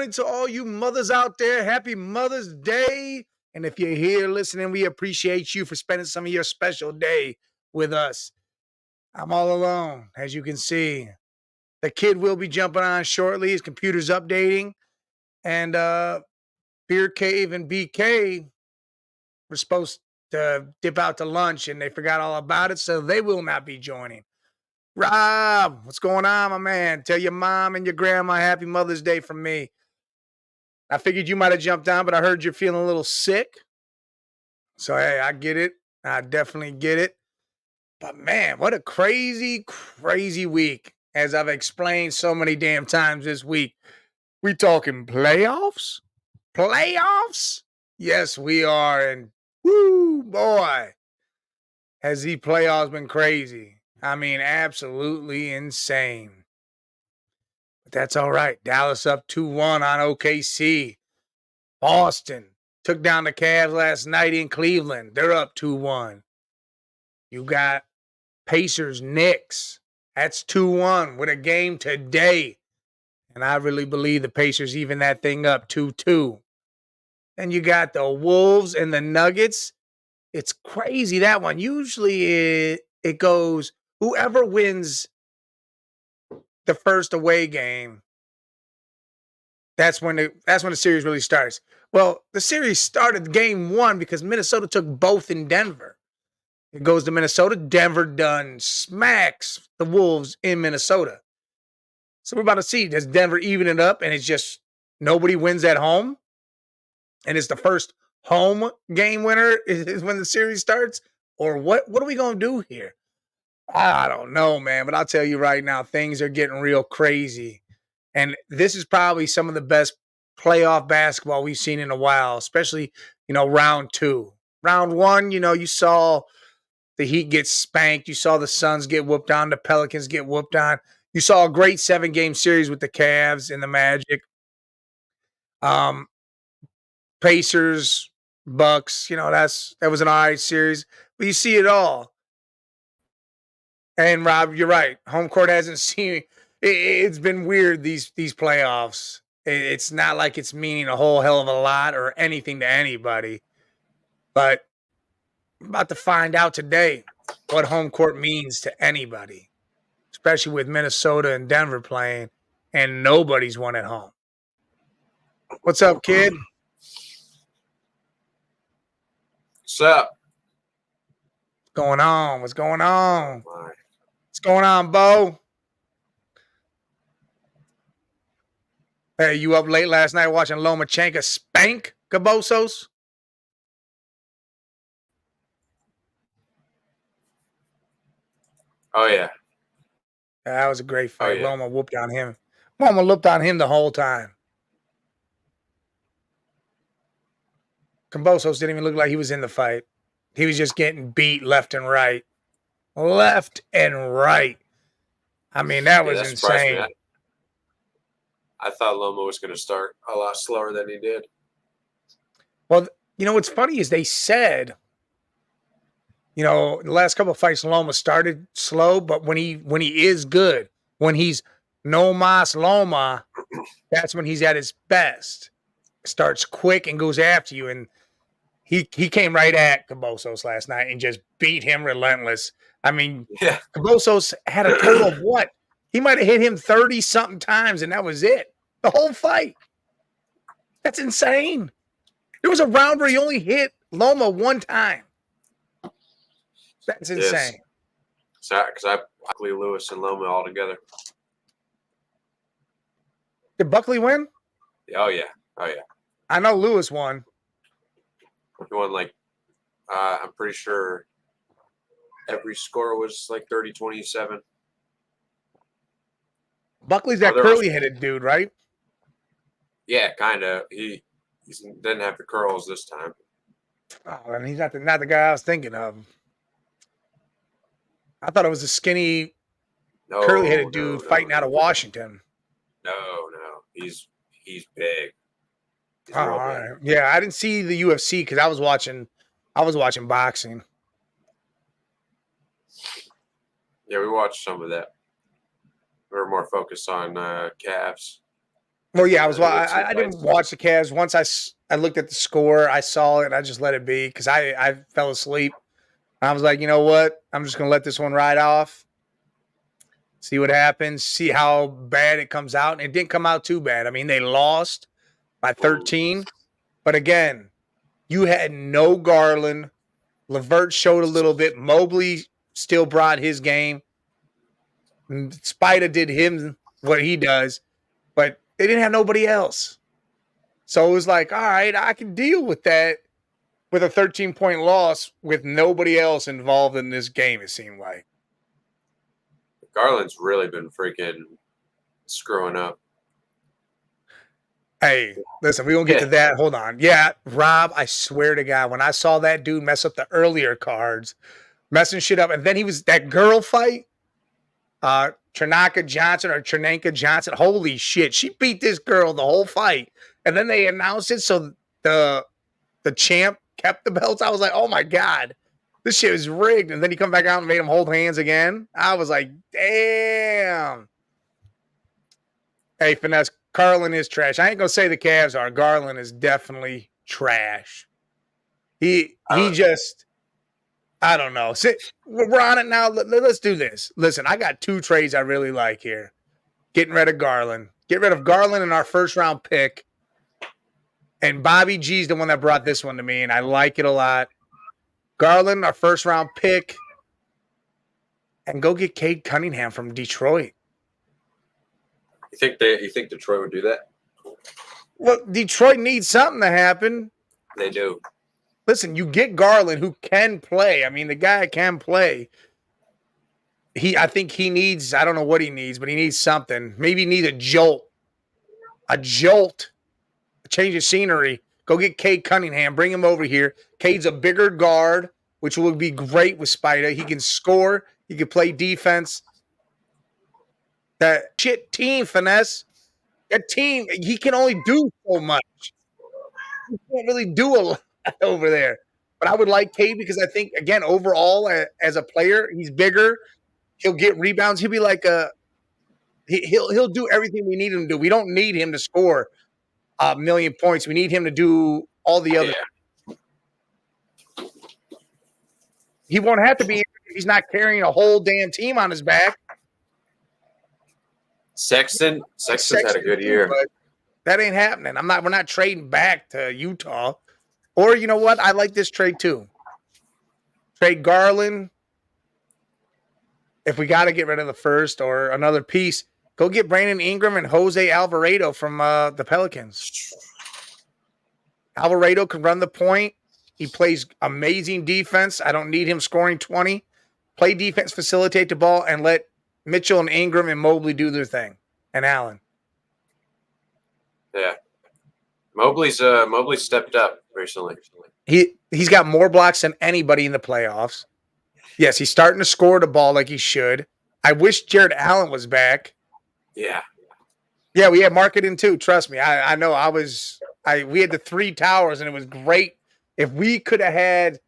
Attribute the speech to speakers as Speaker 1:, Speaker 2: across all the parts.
Speaker 1: morning to all you mothers out there. Happy Mother's Day. And if you're here listening, we appreciate you for spending some of your special day with us. I'm all alone, as you can see. The kid will be jumping on shortly. His computer's updating. And Beer Cave and BK were supposed to dip out to lunch, and they forgot all about it, so they will not be joining. Rob, what's going on, my man? Tell your mom and your grandma happy Mother's Day from me. I figured you might have jumped on, but I heard you're feeling a little sick. So, hey, I get it. I definitely get it. But, man, what a crazy, crazy week. As I've explained so many damn times this week, we talking playoffs? Playoffs? Yes, we are. And, woo, boy, has the playoffs been crazy. I mean, absolutely insane. But that's all right. Dallas up 2-1 on OKC. Boston took down the Cavs last night in Cleveland. They're up 2-1. You got Pacers, Knicks. That's 2-1 with a game today. And I really believe the Pacers even that thing up 2-2. Then you got the Wolves and the Nuggets. It's crazy, that one. Usually it goes whoever wins the first away game, that's when the series really starts. Well, the series started game one because Minnesota took both in Denver. It goes to Minnesota. Denver done smacks the Wolves in Minnesota. So we're about to see, does Denver even it up and it's just nobody wins at home? And it's the first home game winner is when the series starts? Or what are we going to do here? I don't know, man. But I'll tell you right now, things are getting real crazy. And this is probably some of the best playoff basketball we've seen in a while, especially, round two. Round one, you saw the Heat get spanked. You saw the Suns get whooped on. The Pelicans get whooped on. You saw a great 7-game series with the Cavs and the Magic. Pacers, Bucks, that was an all right series. But you see it all. And Rob, you're right. Home court hasn't seen it's been weird these playoffs. It's not like it's meaning a whole hell of a lot or anything to anybody. But I'm about to find out today what home court means to anybody, especially with Minnesota and Denver playing, and nobody's won at home. What's up, kid?
Speaker 2: What's up?
Speaker 1: What's going on? What's going on? What's going on, Bo? Hey, you up late last night watching Lomachenko spank Gabosos?
Speaker 2: Oh, yeah.
Speaker 1: That was a great fight. Oh, yeah. Loma whooped on him. Loma looked on him the whole time. Kambosos didn't even look like he was in the fight. He was just getting beat left and right. Left and right. I mean, that was insane.
Speaker 2: I thought Loma was going to start a lot slower than he did.
Speaker 1: Well, what's funny is they said, the last couple of fights, Loma started slow, but when he is good, when he's no mas Loma, that's when he's at his best. Starts quick and goes after you. And he came right at Kambosos last night and just beat him relentless. I mean, yeah. Kambosos had a total of what? He might have hit him 30-something times, and that was it. The whole fight. That's insane. There was a round where he only hit Loma one time. That's insane.
Speaker 2: Because I Buckley, Lewis, and Loma all together.
Speaker 1: Did Buckley win?
Speaker 2: Oh, yeah.
Speaker 1: I know Lewis won.
Speaker 2: He won, I'm pretty sure every score was 30-27.
Speaker 1: Buckley's that curly-headed dude, right?
Speaker 2: Yeah, kind of. He didn't have the curls this time.
Speaker 1: Oh, and he's not the guy I was thinking of. I thought it was a skinny, curly-headed dude fighting out of Washington.
Speaker 2: No. He's big. He's
Speaker 1: real big. Right. Yeah, I didn't see the UFC because I was watching boxing.
Speaker 2: Yeah, we watched some of that. We were more focused on Cavs.
Speaker 1: Well, yeah,
Speaker 2: They get two
Speaker 1: I didn't
Speaker 2: fights.
Speaker 1: watch the Cavs. Once I looked at the score, I saw it, and I just let it be because I fell asleep. I was like, you know what? I'm just gonna let this one ride off, see what happens, see how bad it comes out. And it didn't come out too bad. I mean, they lost by 13, but again, you had no Garland. Levert showed a little bit. Mobley still brought his game. Spider did him what he does, but they didn't have nobody else. So it was like, all right, I can deal with that with a 13-point loss with nobody else involved in this game, it seemed like.
Speaker 2: Garland's really been freaking screwing up.
Speaker 1: Hey, listen, we won't get to
Speaker 2: Yeah.
Speaker 1: that. Hold on. Yeah, Rob, I swear to God, when I saw that dude mess up the earlier cards, messing shit up, and then he was that girl fight, Trinaka Johnson or Trinanka Johnson. Holy shit, she beat this girl the whole fight, and then they announced it so the champ kept the belts. I was like, oh my God, this shit is rigged. And then he come back out and made him hold hands again. I was like, damn. Hey, Finesse, Garland is trash. I ain't gonna say the Cavs are. Garland is definitely trash. He just, I don't know. We're on it now. Let's do this. Listen, I got two trades I really like here. Getting rid of Garland. Get rid of Garland in our first round pick. And Bobby G's the one that brought this one to me, and I like it a lot. Garland, our first round pick. And go get Cade Cunningham from Detroit.
Speaker 2: You think Detroit would do that?
Speaker 1: Well, Detroit needs something to happen.
Speaker 2: They do.
Speaker 1: Listen, you get Garland who can play. I mean, the guy can play. I think he needs, I don't know what he needs, but he needs something. Maybe he needs a jolt. A change of scenery. Go get Cade Cunningham. Bring him over here. Cade's a bigger guard, which will be great with Spider. He can score. He can play defense. That shit team, Finesse. That team, he can only do so much. He can't really do a lot over there. But I would like Cade because I think, again, overall, as a player, he's bigger. He'll get rebounds. He'll be like he'll do everything we need him to do. We don't need him to score a million points. We need him to do all the other.
Speaker 2: Yeah.
Speaker 1: He won't have to be. He's not carrying a whole damn team on his back.
Speaker 2: Sexton's had a good year.
Speaker 1: But that ain't happening. We're not trading back to Utah. Or you know what? I like this trade too. Trade Garland. If we got to get rid of the first or another piece, go get Brandon Ingram and Jose Alvarado from the Pelicans. Alvarado can run the point. He plays amazing defense. I don't need him scoring 20. Play defense, facilitate the ball, and let Mitchell and Ingram and Mobley do their thing. And Allen.
Speaker 2: Yeah. Mobley's stepped up recently.
Speaker 1: He's got more blocks than anybody in the playoffs. Yes, he's starting to score the ball like he should. I wish Jared Allen was back.
Speaker 2: Yeah.
Speaker 1: Yeah, we had marketing too. Trust me. I know we had the three towers and it was great. If we could have had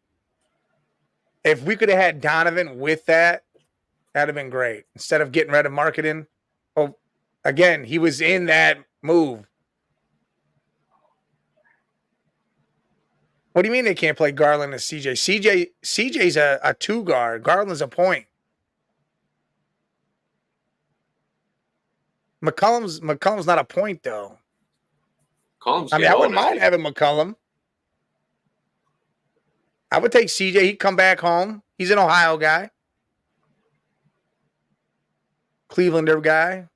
Speaker 1: Donovan with that, that'd have been great. Instead of getting rid of marketing. Oh, again, he was in that move. What do you mean they can't play Garland and CJ? CJ's a two guard. Garland's a point. McCollum's not a point though.
Speaker 2: Collins.
Speaker 1: I mean, I wouldn't mind having McCollum. I would take CJ. He'd come back home. He's an Ohio guy. Clevelander guy.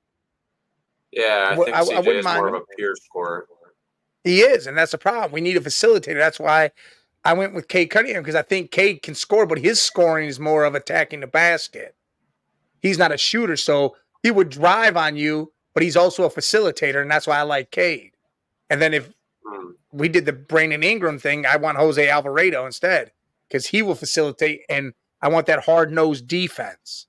Speaker 2: Yeah, I think CJ
Speaker 1: wouldn't
Speaker 2: is
Speaker 1: mind
Speaker 2: more
Speaker 1: him.
Speaker 2: of a pure scorer.
Speaker 1: He is, and that's the problem. We need a facilitator. That's why I went with Cade Cunningham because I think Cade can score, but his scoring is more of attacking the basket. He's not a shooter, so he would drive on you, but he's also a facilitator, and that's why I like Cade. And then if we did the Brandon Ingram thing, I want Jose Alvarado instead because he will facilitate, and I want that hard-nosed defense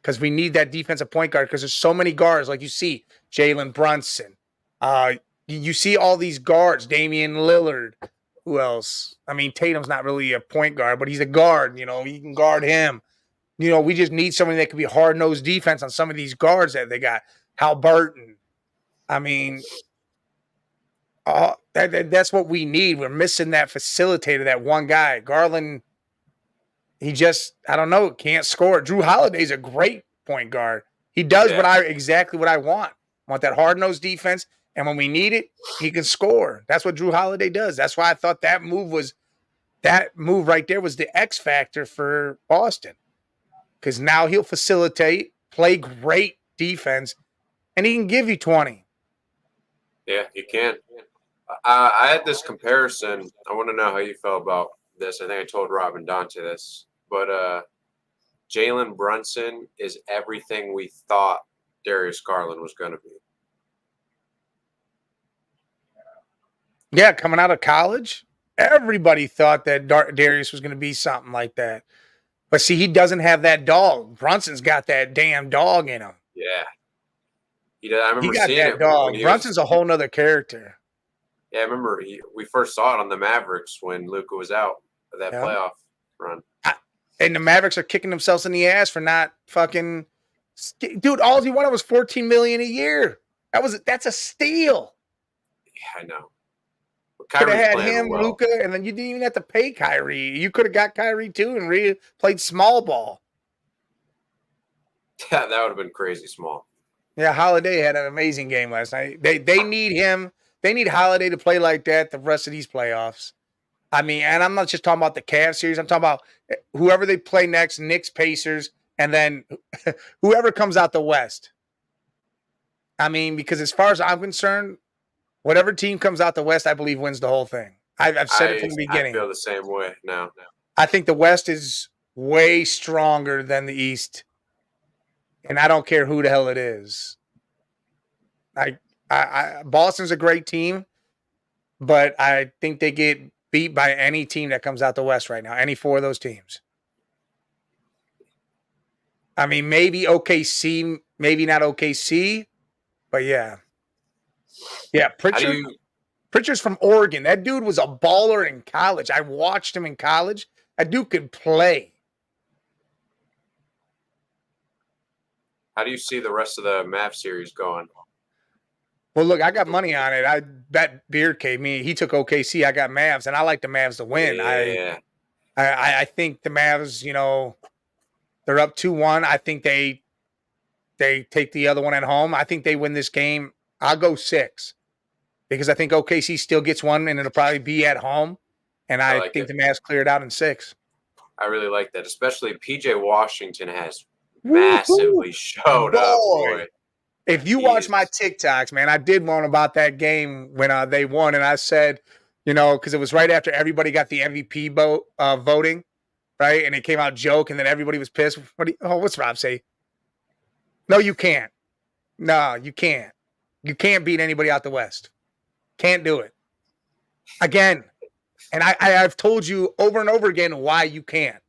Speaker 1: because we need that defensive point guard because there's so many guards, like you see, Jalen Brunson. You see all these guards, Damian Lillard. Who else? I mean, Tatum's not really a point guard, but he's a guard. You know, you can guard him. You know, we just need somebody that can be hard-nosed defense on some of these guards that they got. Halliburton. I mean, that's what we need. We're missing that facilitator, that one guy. Garland, he just, I don't know, can't score. Drew Holiday's a great point guard. He does exactly what I want. I want that hard-nosed defense, and when we need it, he can score. That's what Drew Holiday does. That's why I thought that move right there was the X factor for Boston. Because now he'll facilitate, play great defense, and he can give you 20.
Speaker 2: Yeah, he can. I had this comparison. I want to know how you felt about this. I think I told Rob and Dante this. But Jalen Brunson is everything we thought Darius Garland was going to be.
Speaker 1: Yeah, coming out of college, everybody thought that Darius was going to be something like that. But see, he doesn't have that dog. Brunson's got that damn dog in him.
Speaker 2: Yeah. I remember
Speaker 1: got
Speaker 2: seeing
Speaker 1: that
Speaker 2: it
Speaker 1: dog. Brunson's a whole nother character.
Speaker 2: Yeah, I remember we first saw it on the Mavericks when Luka was out of that playoff run.
Speaker 1: And the Mavericks are kicking themselves in the ass for not fucking – dude, all he wanted was $14 million a year. That's a steal.
Speaker 2: Yeah, I know.
Speaker 1: Could have had him, Luka, and then you didn't even have to pay Kyrie. You could have got Kyrie too and played small ball.
Speaker 2: Yeah, that would have been crazy small.
Speaker 1: Yeah, Holiday had an amazing game last night. They need him. They need Holiday to play like that the rest of these playoffs. I mean, and I'm not just talking about the Cavs series. I'm talking about whoever they play next, Knicks, Pacers, and then whoever comes out the West. I mean, because as far as I'm concerned, whatever team comes out the West, I believe wins the whole thing. I've said it from the beginning.
Speaker 2: I feel the same way now.
Speaker 1: I think the West is way stronger than the East, and I don't care who the hell it is. Boston's a great team, but I think they get beat by any team that comes out the West right now, any four of those teams. I mean, maybe OKC, maybe not OKC, but yeah. Yeah, Pritchard's from Oregon. That dude was a baller in college. I watched him in college. That dude could play.
Speaker 2: How do you see the rest of the Mavs series going?
Speaker 1: Well, look, I got money on it. I bet Beard gave me. He took OKC. I got Mavs, and I like the Mavs to win.
Speaker 2: Yeah.
Speaker 1: I think the Mavs, they're up 2-1. I think they take the other one at home. I think they win this game. I'll go 6 because I think OKC still gets one, and it'll probably be at home. And I think the Mavs clear it out in 6.
Speaker 2: I really like that, especially PJ Washington has massively showed up. Boy.
Speaker 1: If you watch my TikToks, man, I did one about that game when they won, and I said, because it was right after everybody got the MVP voting, right? And it came out joke, and then everybody was pissed. What's Rob say? No, you can't. No, you can't. You can't beat anybody out the West. Can't do it. Again, and I've told you over and over again why you can't.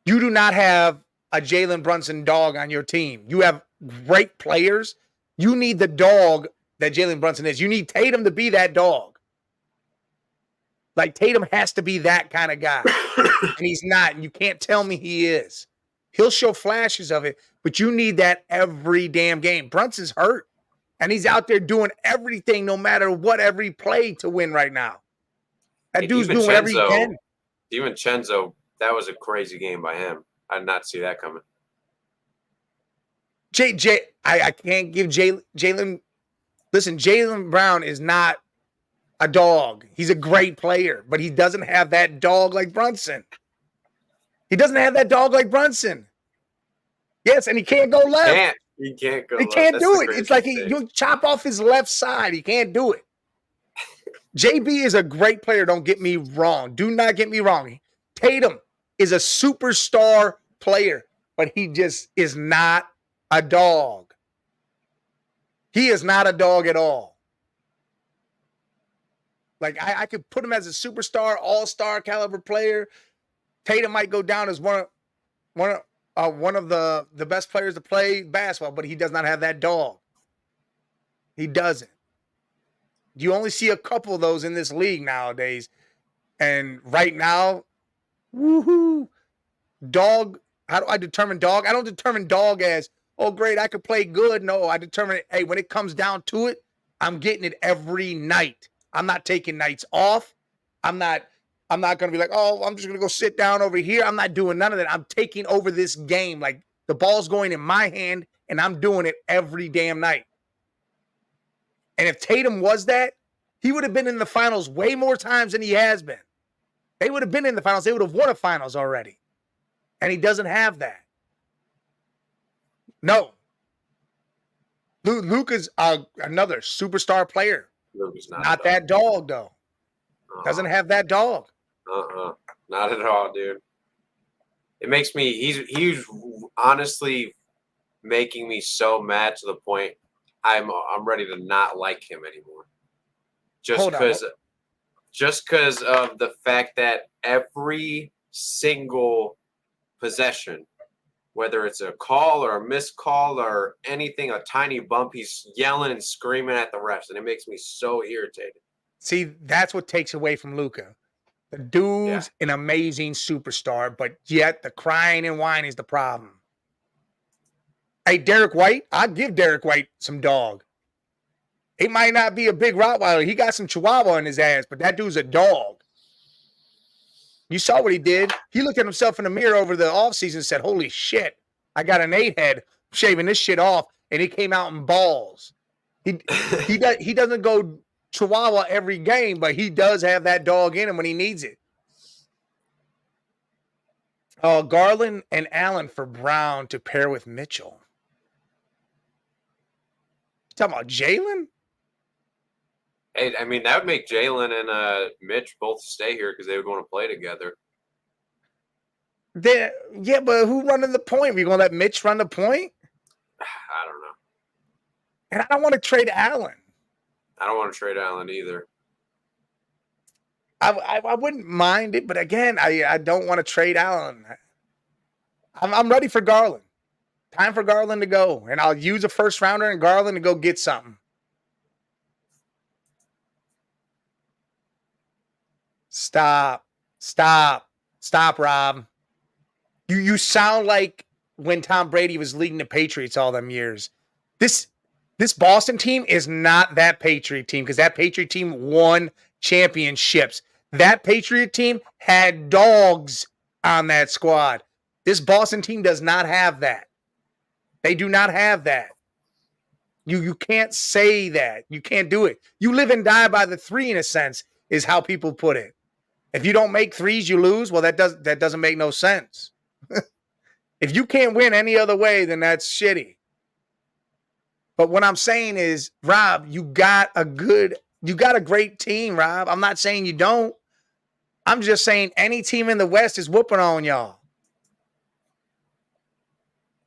Speaker 1: You do not have a Jalen Brunson dog on your team. You have great players. You need the dog that Jalen Brunson is. You need Tatum to be that dog. Like, Tatum has to be that kind of guy. And he's not. And you can't tell me he is. He'll show flashes of it, but you need that every damn game. Brunson's hurt, and he's out there doing everything, no matter what, every play to win right now. That dude's doing whatever he can.
Speaker 2: DiVincenzo, that was a crazy game by him. I did not see that coming.
Speaker 1: I can't give Jalen. Listen, Jaylen Brown is not a dog. He's a great player, but he doesn't have that dog like Brunson. He doesn't have that dog like Brunson. Yes, and he can't go left.
Speaker 2: He can't go
Speaker 1: left. He can't do it. It's like you chop off his left side. He can't do it. JB is a great player. Don't get me wrong. Do not get me wrong. Tatum is a superstar player, but he just is not a dog. He is not a dog at all. Like, I could put him as a superstar, all-star caliber player. Tatum might go down as one of the best players to play basketball, but he does not have that dog. He doesn't. You only see a couple of those in this league nowadays. And right now, woohoo, dog. How do I determine dog? I don't determine dog as, oh, great, I could play good. No, I determined, hey, when it comes down to it, I'm getting it every night. I'm not taking nights off. I'm not going to be like, oh, I'm just going to go sit down over here. I'm not doing none of that. I'm taking over this game. Like the ball's going in my hand and I'm doing it every damn night. And if Tatum was that, he would have been in the finals way more times than he has been. They would have been in the finals. They would have won a finals already. And he doesn't have that. No. Luka's another superstar player.
Speaker 2: Luka's
Speaker 1: not that dog, though. Doesn't have that dog.
Speaker 2: Not at all, dude. It makes me, he's honestly making me so mad to the point I'm ready to not like him anymore. Just because of the fact that every single possession, whether it's a call or a missed call or anything, a tiny bump, he's yelling and screaming at the refs, and it makes me so irritated.
Speaker 1: See, that's what takes away from Luka. The dude's an amazing superstar, but yet the crying and whining is the problem. Hey, Derek White, I'll give Derek White some dog. He might not be a big Rottweiler. He got some Chihuahua in his ass, but that dude's a dog. You saw what he did. He looked at himself in the mirror over the offseason and said, holy shit, I got an 8 head. I'm shaving this shit off. And he came out in balls. He doesn't go Chihuahua every game, but he does have that dog in him when he needs it. Oh, Garland and Allen for Brown to pair with Mitchell. You talking about Jalen?
Speaker 2: Hey, I mean, that would make Jalen and Mitch both stay here because they would want to play together.
Speaker 1: Yeah, but who running the point? We going to let Mitch run the point?
Speaker 2: I don't know.
Speaker 1: And I don't want to trade Allen.
Speaker 2: I don't want to trade Allen either.
Speaker 1: I wouldn't mind it, but again, I don't want to trade Allen. I'm ready for Garland. Time for Garland to go. And I'll use a first rounder and Garland to go get something. Stop, Rob. You sound like when Tom Brady was leading the Patriots all them years. This Boston team is not that Patriot team because that Patriot team won championships. That Patriot team had dogs on that squad. This Boston team does not have that. They do not have that. You can't say that. You can't do it. You live and die by the 3 in a sense is how people put it. If you don't make 3s, you lose. Well, that doesn't make no sense. If you can't win any other way, then that's shitty. But what I'm saying is, Rob, you got a great team, Rob. I'm not saying you don't. I'm just saying any team in the West is whooping on y'all.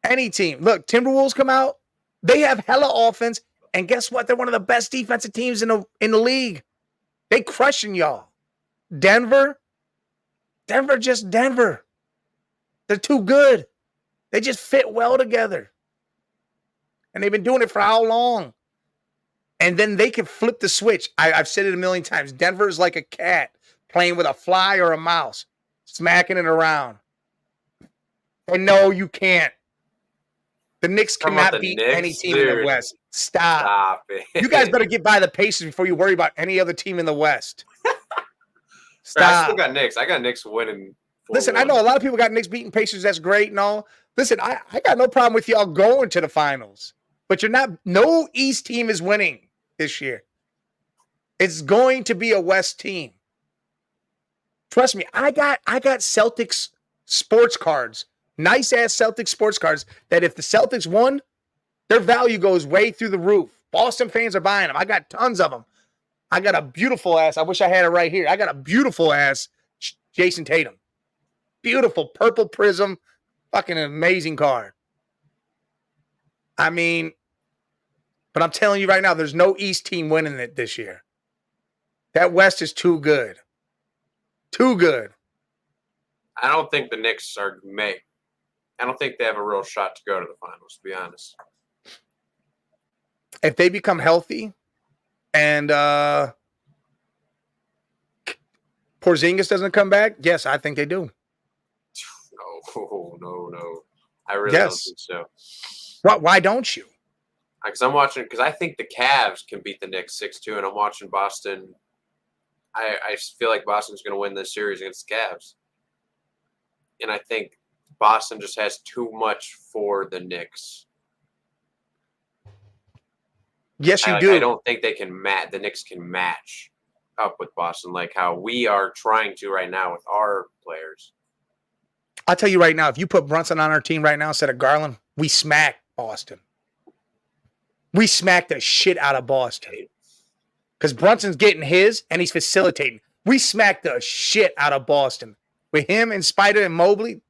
Speaker 1: Any team. Look, Timberwolves come out. They have hella offense. And guess what? They're one of the best defensive teams in the league. They crushing y'all. Denver just Denver. They're too good. They just fit well together. And they've been doing it for how long? And then they can flip the switch. I've said it a million times. Denver is like a cat playing with a fly or a mouse, smacking it around. And no, you can't. The Knicks cannot beat any team in the West. Stop it. You guys better get by the Pacers before you worry about any other team in the West.
Speaker 2: Stop. I still got Knicks. I got Knicks winning.
Speaker 1: Listen, I know a lot of people got Knicks beating Pacers. That's great and all. Listen, I got no problem with y'all going to the finals. But no East team is winning this year. It's going to be a West team. Trust me, I got Celtics sports cards. Nice ass Celtics sports cards that if the Celtics won, their value goes way through the roof. Boston fans are buying them. I got tons of them. I got a beautiful ass. I wish I had it right here. I got a beautiful ass Jason Tatum. Beautiful purple prism. Fucking amazing card. I mean, but I'm telling you right now, there's no East team winning it this year. That West is too good. Too good.
Speaker 2: I don't think the Knicks are made. I don't think they have a real shot to go to the finals, to be honest.
Speaker 1: If they become healthy and Porzingis doesn't come back, yes, I think they do.
Speaker 2: No. I really don't think so.
Speaker 1: Why don't you?
Speaker 2: Because I'm watching. Because I think the Cavs can beat the Knicks 6-2, and I'm watching Boston. I feel like Boston's going to win this series against the Cavs, and I think Boston just has too much for the Knicks.
Speaker 1: Yes, you
Speaker 2: I
Speaker 1: do.
Speaker 2: don't think they can match. The Knicks can match up with Boston like how we are trying to right now with our players.
Speaker 1: I'll tell you right now, if you put Brunson on our team right now instead of Garland, we smack Boston. We smack the shit out of Boston. Because Brunson's getting his and he's facilitating. We smack the shit out of Boston. With him and Spider and Mobley,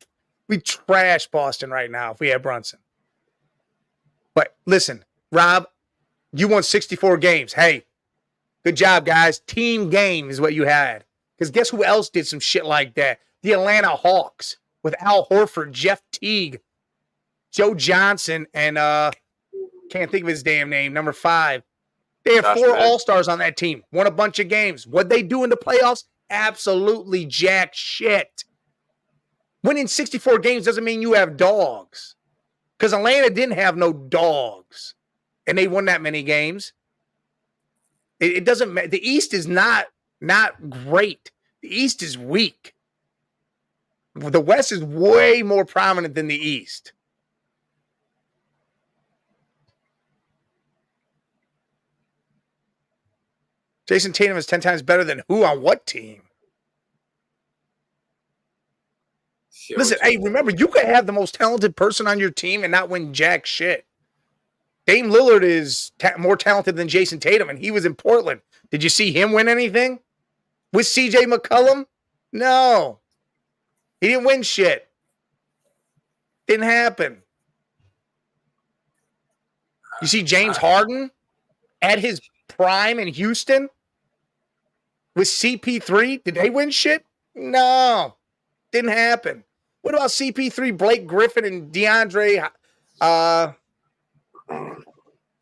Speaker 1: we trash Boston right now if we had Brunson. But listen, Rob, you won 64 games. Hey, good job, guys. Team game is what you had. Because guess who else did some shit like that? The Atlanta Hawks with Al Horford, Jeff Teague, Joe Johnson, and can't think of his damn name, number 5. They had 4 All-Stars on that team. Won a bunch of games. What'd they do in the playoffs? Absolutely jack shit. Winning 64 games doesn't mean you have dogs. Because Atlanta didn't have no dogs. And they won that many games. It doesn't matter. The East is not great. The East is weak. The West is way more prominent than the East. Jason Tatum is 10 times better than who on what team? Listen, hey, remember, you could have the most talented person on your team and not win jack shit. Dame Lillard is more talented than Jason Tatum, and he was in Portland. Did you see him win anything? With CJ McCollum? No. He didn't win shit. Didn't happen. You see James Harden at his prime in Houston with CP3? Did they win shit? No. Didn't happen. What about CP3, Blake Griffin, and DeAndre?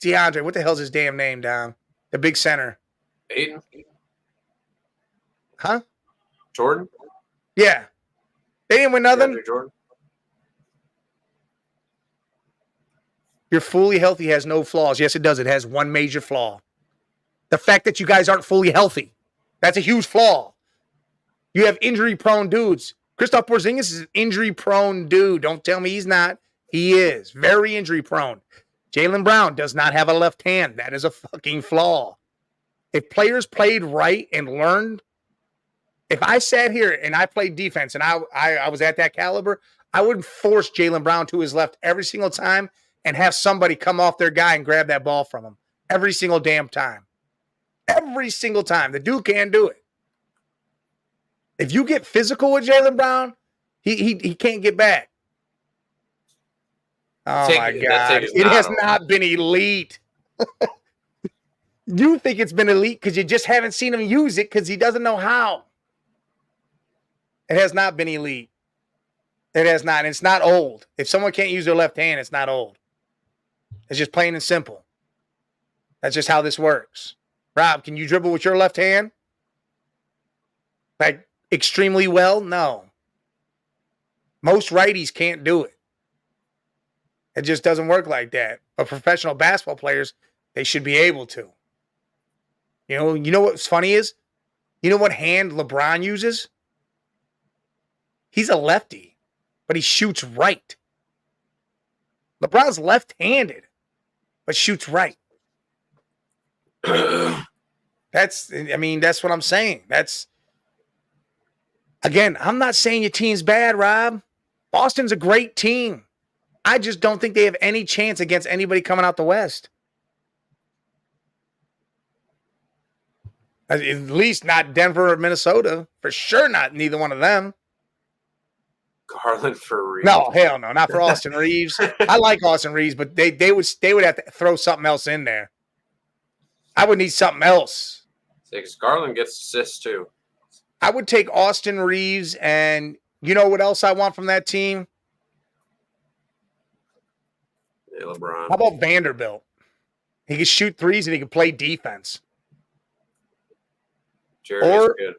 Speaker 1: DeAndre, what the hell's his damn name down? The big center.
Speaker 2: Ayton?
Speaker 1: Huh?
Speaker 2: Jordan?
Speaker 1: Yeah. They didn't win nothing.
Speaker 2: Jordan?
Speaker 1: You're fully healthy has no flaws. Yes, it does. It has one major flaw. The fact that you guys aren't fully healthy. That's a huge flaw. You have injury-prone dudes. Kristaps Porzingis is an injury-prone dude. Don't tell me he's not. He is. Very injury-prone. Jaylen Brown does not have a left hand. That is a fucking flaw. If players played right and learned, if I sat here and I played defense and I was at that caliber, I wouldn't force Jaylen Brown to his left every single time and have somebody come off their guy and grab that ball from him. Every single damn time. Every single time. The dude can't do it. If you get physical with Jaylen Brown, he can't get back. Oh, my God. It has not been elite. You think it's been elite because you just haven't seen him use it because he doesn't know how. It has not been elite. It has not. And it's not old. If someone can't use their left hand, it's not old. It's just plain and simple. That's just how this works. Rob, can you dribble with your left hand? Like, extremely well? No. Most righties can't do it. It just doesn't work like that. But professional basketball players, they should be able to. You know what's funny is? You know what hand LeBron uses? He's a lefty, but he shoots right. LeBron's left-handed, but shoots right. That's what I'm saying. Again, I'm not saying your team's bad, Rob. Boston's a great team. I just don't think they have any chance against anybody coming out the West. At least not Denver or Minnesota. For sure not neither one of them.
Speaker 2: Garland for Reeves.
Speaker 1: No, hell no. Not for Austin Reeves. I like Austin Reeves, but they would have to throw something else in there. I would need something else.
Speaker 2: Because Garland gets assists too.
Speaker 1: I would take Austin Reeves, and you know what else I want from that team?
Speaker 2: Hey, LeBron.
Speaker 1: How about Vanderbilt? He can shoot threes and he can play defense.
Speaker 2: Jerry's good.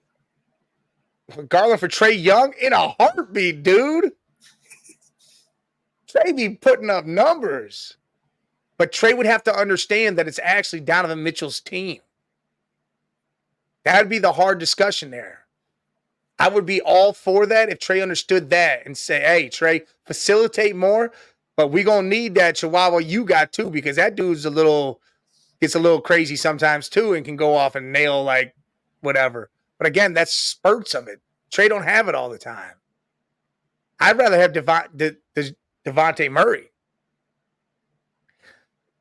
Speaker 1: Garland for Trae Young in a heartbeat, dude. Trae be putting up numbers. But Trey would have to understand that it's actually Donovan Mitchell's team. That would be the hard discussion there. I would be all for that if Trey understood that and say, hey, Trey, facilitate more, but we're going to need that Chihuahua you got too, because that dude's gets a little crazy sometimes too and can go off and nail like whatever. But again, that's spurts of it. Trey don't have it all the time. I'd rather have Devontae Murray.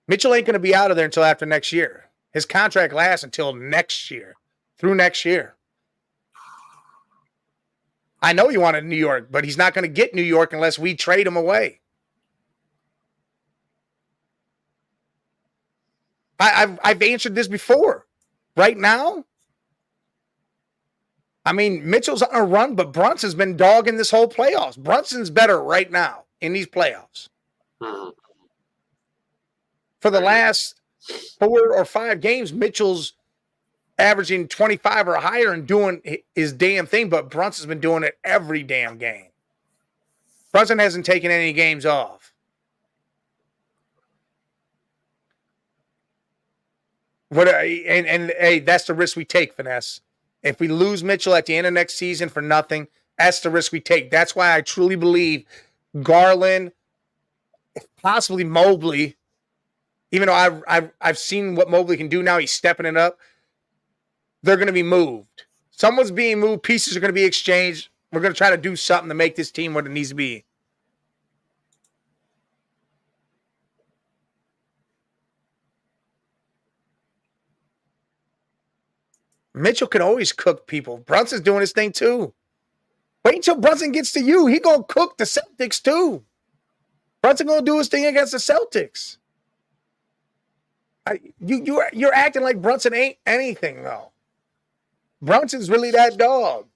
Speaker 1: Mitchell ain't going to be out of there until after next year. His contract lasts until next year, through next year. I know you wanted New York, but he's not going to get New York unless we trade him away. I've answered this before. Right now, I mean, Mitchell's on a run, but Brunson's been dogging this whole playoffs. Brunson's better right now in these playoffs. For the last 4 or 5 games, Mitchell's averaging 25 or higher and doing his damn thing, but Brunson's been doing it every damn game. Brunson hasn't taken any games off. Hey, that's the risk we take, Finesse. If we lose Mitchell at the end of next season for nothing, that's the risk we take. That's why I truly believe Garland, possibly Mobley, even though I've seen what Mobley can do now, he's stepping it up. They're going to be moved. Someone's being moved. Pieces are going to be exchanged. We're going to try to do something to make this team what it needs to be. Mitchell can always cook people. Brunson's doing his thing too. Wait until Brunson gets to you. He going to cook the Celtics too. Brunson going to do his thing against the Celtics. You're acting like Brunson ain't anything, though. Brunson's really that dog.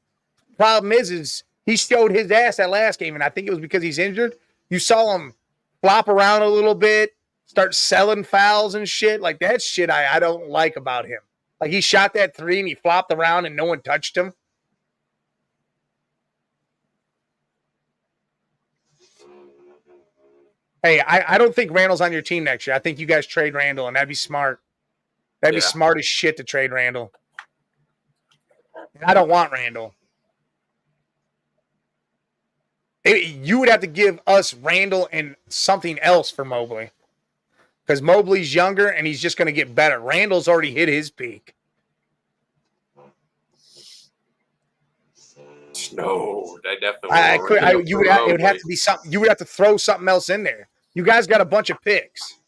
Speaker 1: Problem is he showed his ass that last game, and I think it was because he's injured. You saw him flop around a little bit, start selling fouls and shit. Like, that shit I don't like about him. Like, he shot that 3 and he flopped around and no one touched him. Hey, I don't think Randall's on your team next year. I think you guys trade Randall, and that'd be smart. That'd be smart as shit to trade Randall. I don't want Randall. You would have to give us Randall and something else for Mobley. Because Mobley's younger and he's just going to get better. Randall's already hit his peak.
Speaker 2: No, I definitely.
Speaker 1: It would have to be something. You would have to throw something else in there. You guys got a bunch of picks.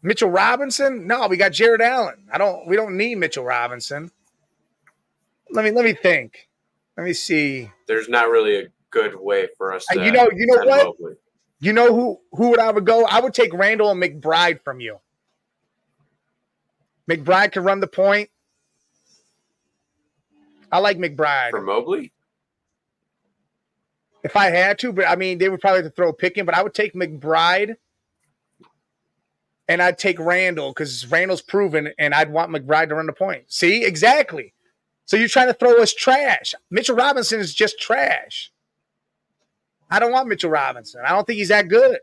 Speaker 1: Mitchell Robinson? No, we got Jared Allen. We don't need Mitchell Robinson. Let me think. Let me see.
Speaker 2: There's not really a good way for us to.
Speaker 1: You know what? Mobley. You know who would I would go? I would take Randall and McBride from you. McBride can run the point. I like McBride.
Speaker 2: For Mobley?
Speaker 1: If I had to, but I mean, they would probably have to throw a pick in, but I would take McBride and I'd take Randall because Randall's proven and I'd want McBride to run the point. See? Exactly. So you're trying to throw us trash. Mitchell Robinson is just trash. I don't want Mitchell Robinson. I don't think he's that good.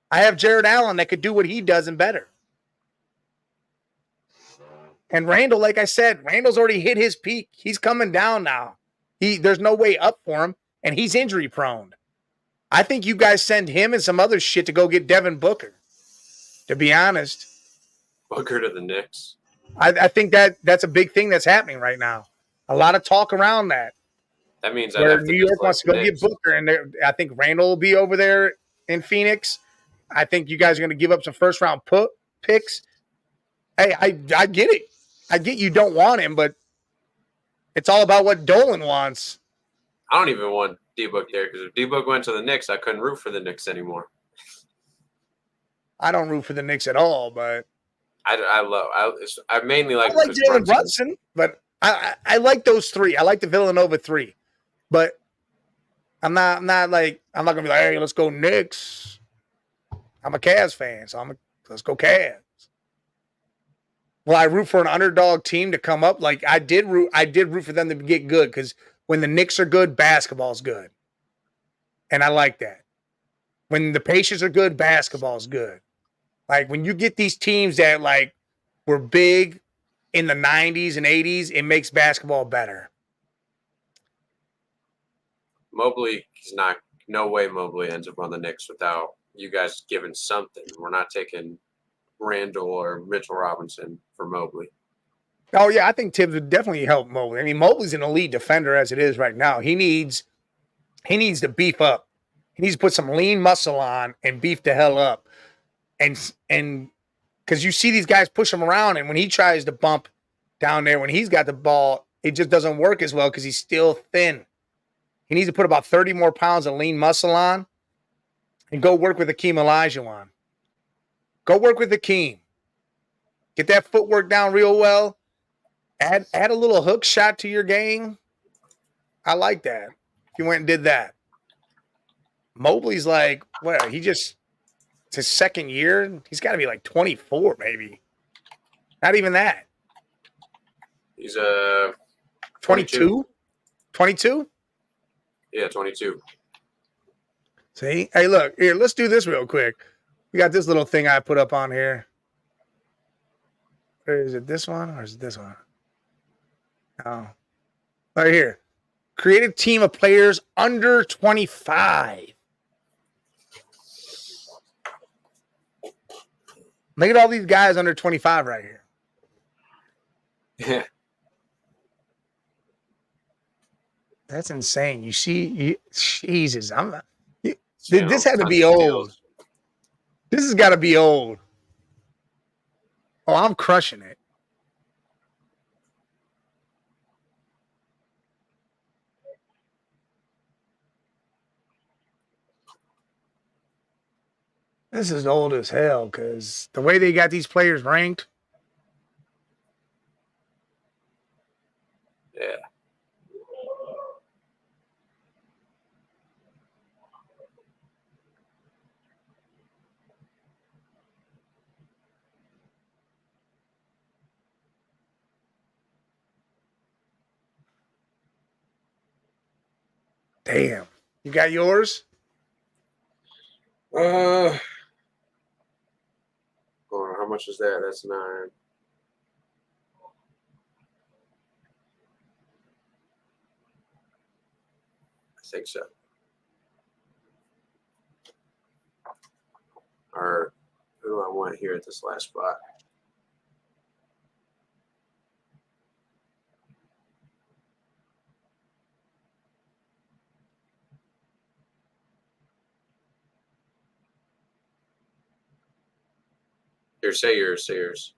Speaker 1: I have Jared Allen that could do what he does and better. And Randall, like I said, Randall's already hit his peak. He's coming down now. There's no way up for him, and he's injury prone. I think you guys send him and some other shit to go get Devin Booker, to be honest.
Speaker 2: Booker to the Knicks.
Speaker 1: I think that's a big thing that's happening right now. A lot of talk around that.
Speaker 2: That means
Speaker 1: where New York wants to go get Booker, and I think Randall will be over there in Phoenix. I think you guys are going to give up some first-round picks. Hey, I get it. I get you don't want him, but it's all about what Dolan wants.
Speaker 2: I don't even want D-Book there because if D-Book went to the Knicks, I couldn't root for the Knicks anymore.
Speaker 1: I don't root for the Knicks at all, but
Speaker 2: I mainly like
Speaker 1: Jalen Brunson, but I like those 3. I like the Villanova 3, but I'm not gonna be like, hey, let's go Knicks. I'm a Cavs fan, so let's go Cavs. Well, I root for an underdog team to come up. Like I did root for them to get good because when the Knicks are good, basketball's good, and I like that. When the Pacers are good, basketball's good. Like when you get these teams that like were big in the 90s and 80s, it makes basketball better.
Speaker 2: Mobley is not. No way Mobley ends up on the Knicks without you guys giving something. We're not taking Randall or Mitchell Robinson for Mobley.
Speaker 1: Oh yeah, I think Tibbs would definitely help Mobley. I mean, Mobley's an elite defender as it is right now. He needs to beef up. He needs to put some lean muscle on and beef the hell up. And because you see these guys push him around, and when he tries to bump down there, when he's got the ball, it just doesn't work as well because he's still thin. He needs to put about 30 more pounds of lean muscle on and go work with Akeem Olajuwon. Go work with Akeem. Get that footwork down real well. Add a little hook shot to your game. I like that. If you went and did that. Mobley's like, what? It's his second year. He's got to be like 24, maybe. Not even that.
Speaker 2: He's
Speaker 1: 22? 22?
Speaker 2: Yeah, 22.
Speaker 1: See? Hey, look, here, let's do this real quick. We got this little thing I put up on here. Or is it this one or is it this one? Oh. Right here. Create a team of players under 25. Look at all these guys under 25 right here.
Speaker 2: Yeah.
Speaker 1: That's insane. You see, Jesus, this had to be old. This has got to be old. Oh, I'm crushing it. This is old as hell because the way they got these players ranked.
Speaker 2: Yeah.
Speaker 1: Damn. You got yours?
Speaker 2: Hold on, how much is that? That's 9. I think so. Or who do I want here at this last spot? Here, say yours, say yours.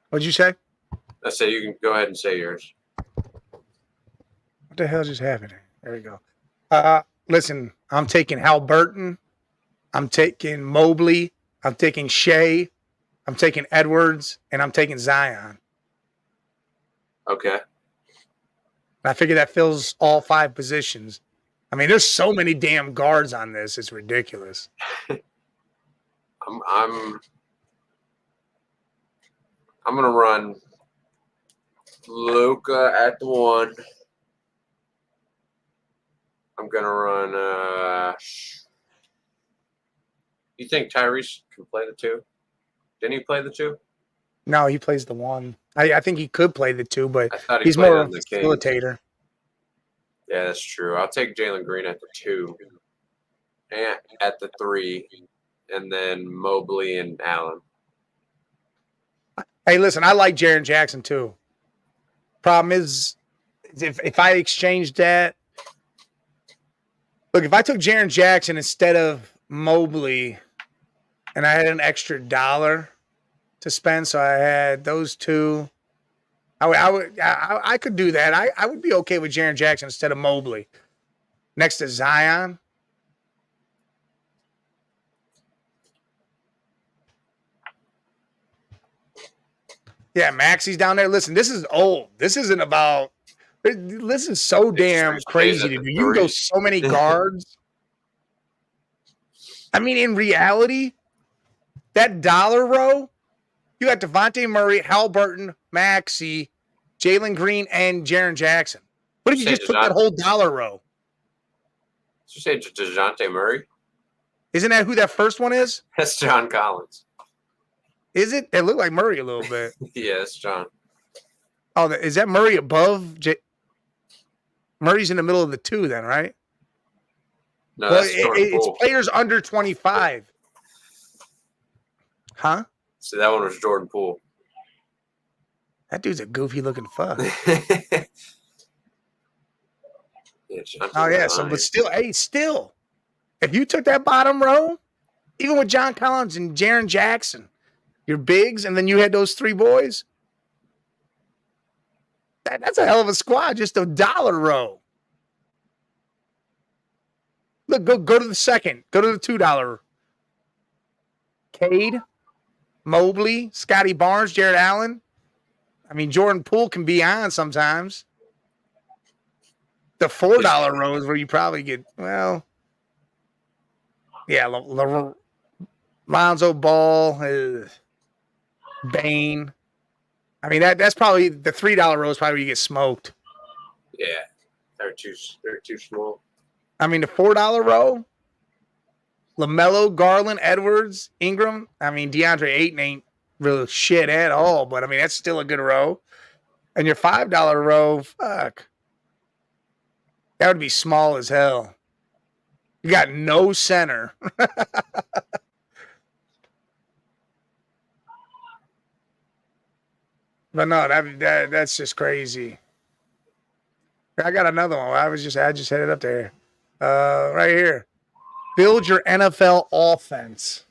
Speaker 1: What'd you say?
Speaker 2: I said you can go ahead and say yours.
Speaker 1: What the hell just happened? There we go. Listen, I'm taking Halliburton. I'm taking Mobley. I'm taking Shea. I'm taking Edwards, and I'm taking Zion.
Speaker 2: Okay.
Speaker 1: I figure that fills all 5 positions. I mean, there's so many damn guards on this; it's ridiculous.
Speaker 2: I'm gonna run Luka at the 1. I'm gonna run. You think Tyrese can play the 2? Didn't he play the 2?
Speaker 1: No, he plays the 1. I think he could play the 2, but
Speaker 2: I thought
Speaker 1: he's
Speaker 2: played
Speaker 1: more
Speaker 2: on
Speaker 1: of a
Speaker 2: the Kings.
Speaker 1: facilitator.
Speaker 2: Yeah, that's true. I'll take Jalen Green at the 2, and at the 3, and then Mobley and Allen.
Speaker 1: Hey, listen, I like Jaren Jackson too. Problem is, if I exchanged that, look, if I took Jaren Jackson instead of Mobley, and I had an extra $1 to spend, so I had those 2. I could do that. I would be okay with Jaren Jackson instead of Mobley next to Zion. Yeah, Maxi's down there. Listen, this is old. This isn't about. This is so damn crazy to do. You can go so many guards. I mean, in reality, that dollar row, you got Devontae Murray, Halliburton, Maxey, Jalen Green and Jaren Jackson. What if you
Speaker 2: Say
Speaker 1: just took that whole dollar row?
Speaker 2: Did you say DeJounte Murray?
Speaker 1: Isn't that who that first one is?
Speaker 2: That's John Collins.
Speaker 1: Is it? They look like Murray a little bit.
Speaker 2: Yeah, that's John.
Speaker 1: Oh, is that Murray above? Murray's in the middle of the two then, right?
Speaker 2: No,
Speaker 1: Well,
Speaker 2: that's Jordan
Speaker 1: it's
Speaker 2: Poole.
Speaker 1: players under 25. Huh?
Speaker 2: So that one was Jordan Poole.
Speaker 1: That dude's a goofy looking fuck.
Speaker 2: Yeah,
Speaker 1: Oh, yeah. So, but still, if you took that bottom row, even with John Collins and Jaren Jackson, your bigs, and then you had those three boys, that's a hell of a squad, just a dollar row. Look, go to the second. Go to the $2. Cade, Mobley, Scotty Barnes, Jared Allen. I mean, Jordan Poole can be on sometimes. The $4 row is where you probably get, well, yeah, Lonzo Ball, Bane. I mean, that's probably the $3 row is probably where you get smoked.
Speaker 2: Yeah, they're too small.
Speaker 1: I mean, the $4 row, LaMelo, Garland, Edwards, Ingram. I mean, DeAndre Ayton ain't really shit at all, but I mean, that's still a good row. And your $5 row, fuck, that would be small as hell. You got no center. But no, that's just crazy. I got another one. I just headed up there. Right here. Build your NFL offense.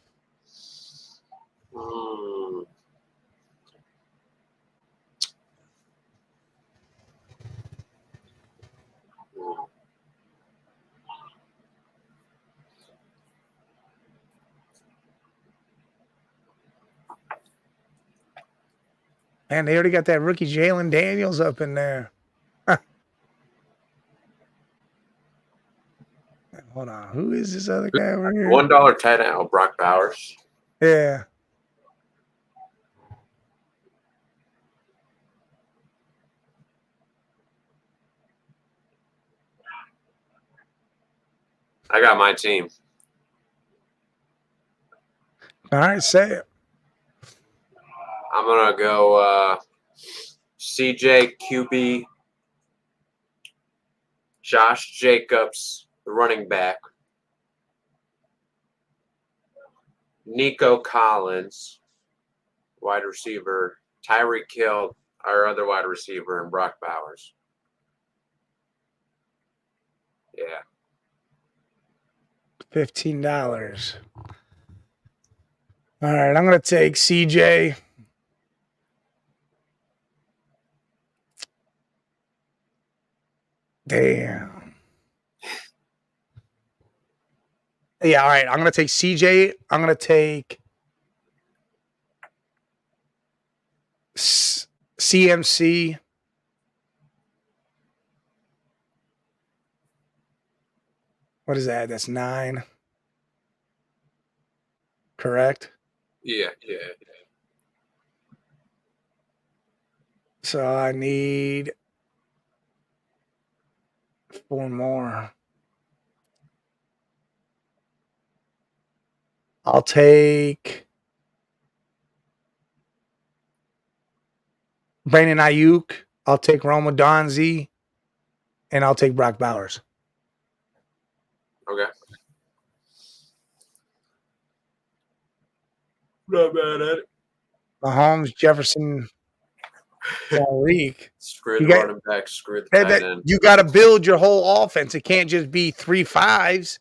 Speaker 1: Man, they already got that rookie Jalen Daniels up in there. Hold on. Who is this other guy over here?
Speaker 2: $1 tight end, Brock Bowers.
Speaker 1: Yeah.
Speaker 2: I got my team.
Speaker 1: All right, say it.
Speaker 2: I'm gonna go CJ, QB, Josh Jacobs, the running back, Nico Collins, wide receiver, Tyreek Hill, our other wide receiver, and Brock Bowers. Yeah.
Speaker 1: $15. All right, I'm gonna take CJ. Damn. Yeah, all right. I'm gonna take CJ. I'm gonna take CMC. What is that? That's 9. Correct?
Speaker 2: Yeah.
Speaker 1: So I need 4 more. I'll take Brandon Ayuk. I'll take Roma Donzi. And I'll take Brock Bowers.
Speaker 2: Okay. Not bad at it.
Speaker 1: Mahomes, Jefferson, Tyreek.
Speaker 2: Screw the running back, screw the tight end.
Speaker 1: You got to build your whole offense. It can't just be 3 5s.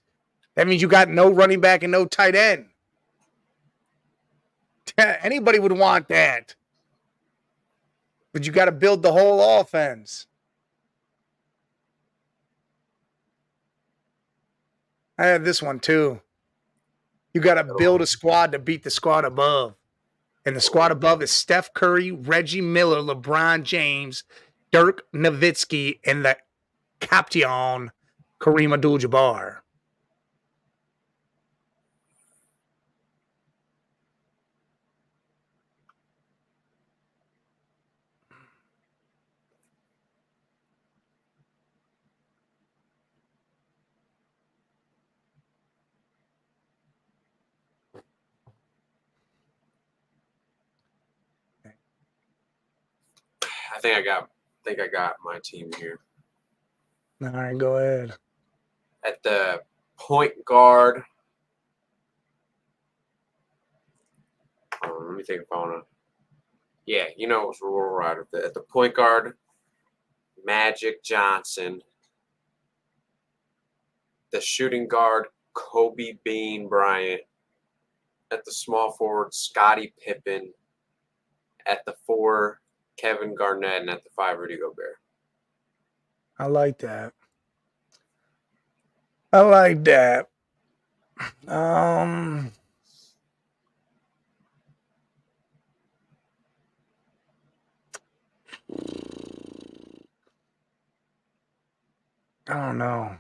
Speaker 1: That means you got no running back and no tight end. Anybody would want that. But you got to build the whole offense. I have this one too. You got to build a squad to beat the squad above. And the squad above is Steph Curry, Reggie Miller, LeBron James, Dirk Nowitzki, and the captain, Kareem Abdul-Jabbar.
Speaker 2: I think I got my team here.
Speaker 1: All right, go ahead.
Speaker 2: At the point guard. Let me think if I want to. Yeah, you know what's right at the point guard. Magic Johnson. The shooting guard, Kobe Bean Bryant. At the small forward, Scottie Pippen. At the 4, Kevin Garnett, and at the 5, Rudy Gobert.
Speaker 1: I like that. I like that. I don't know.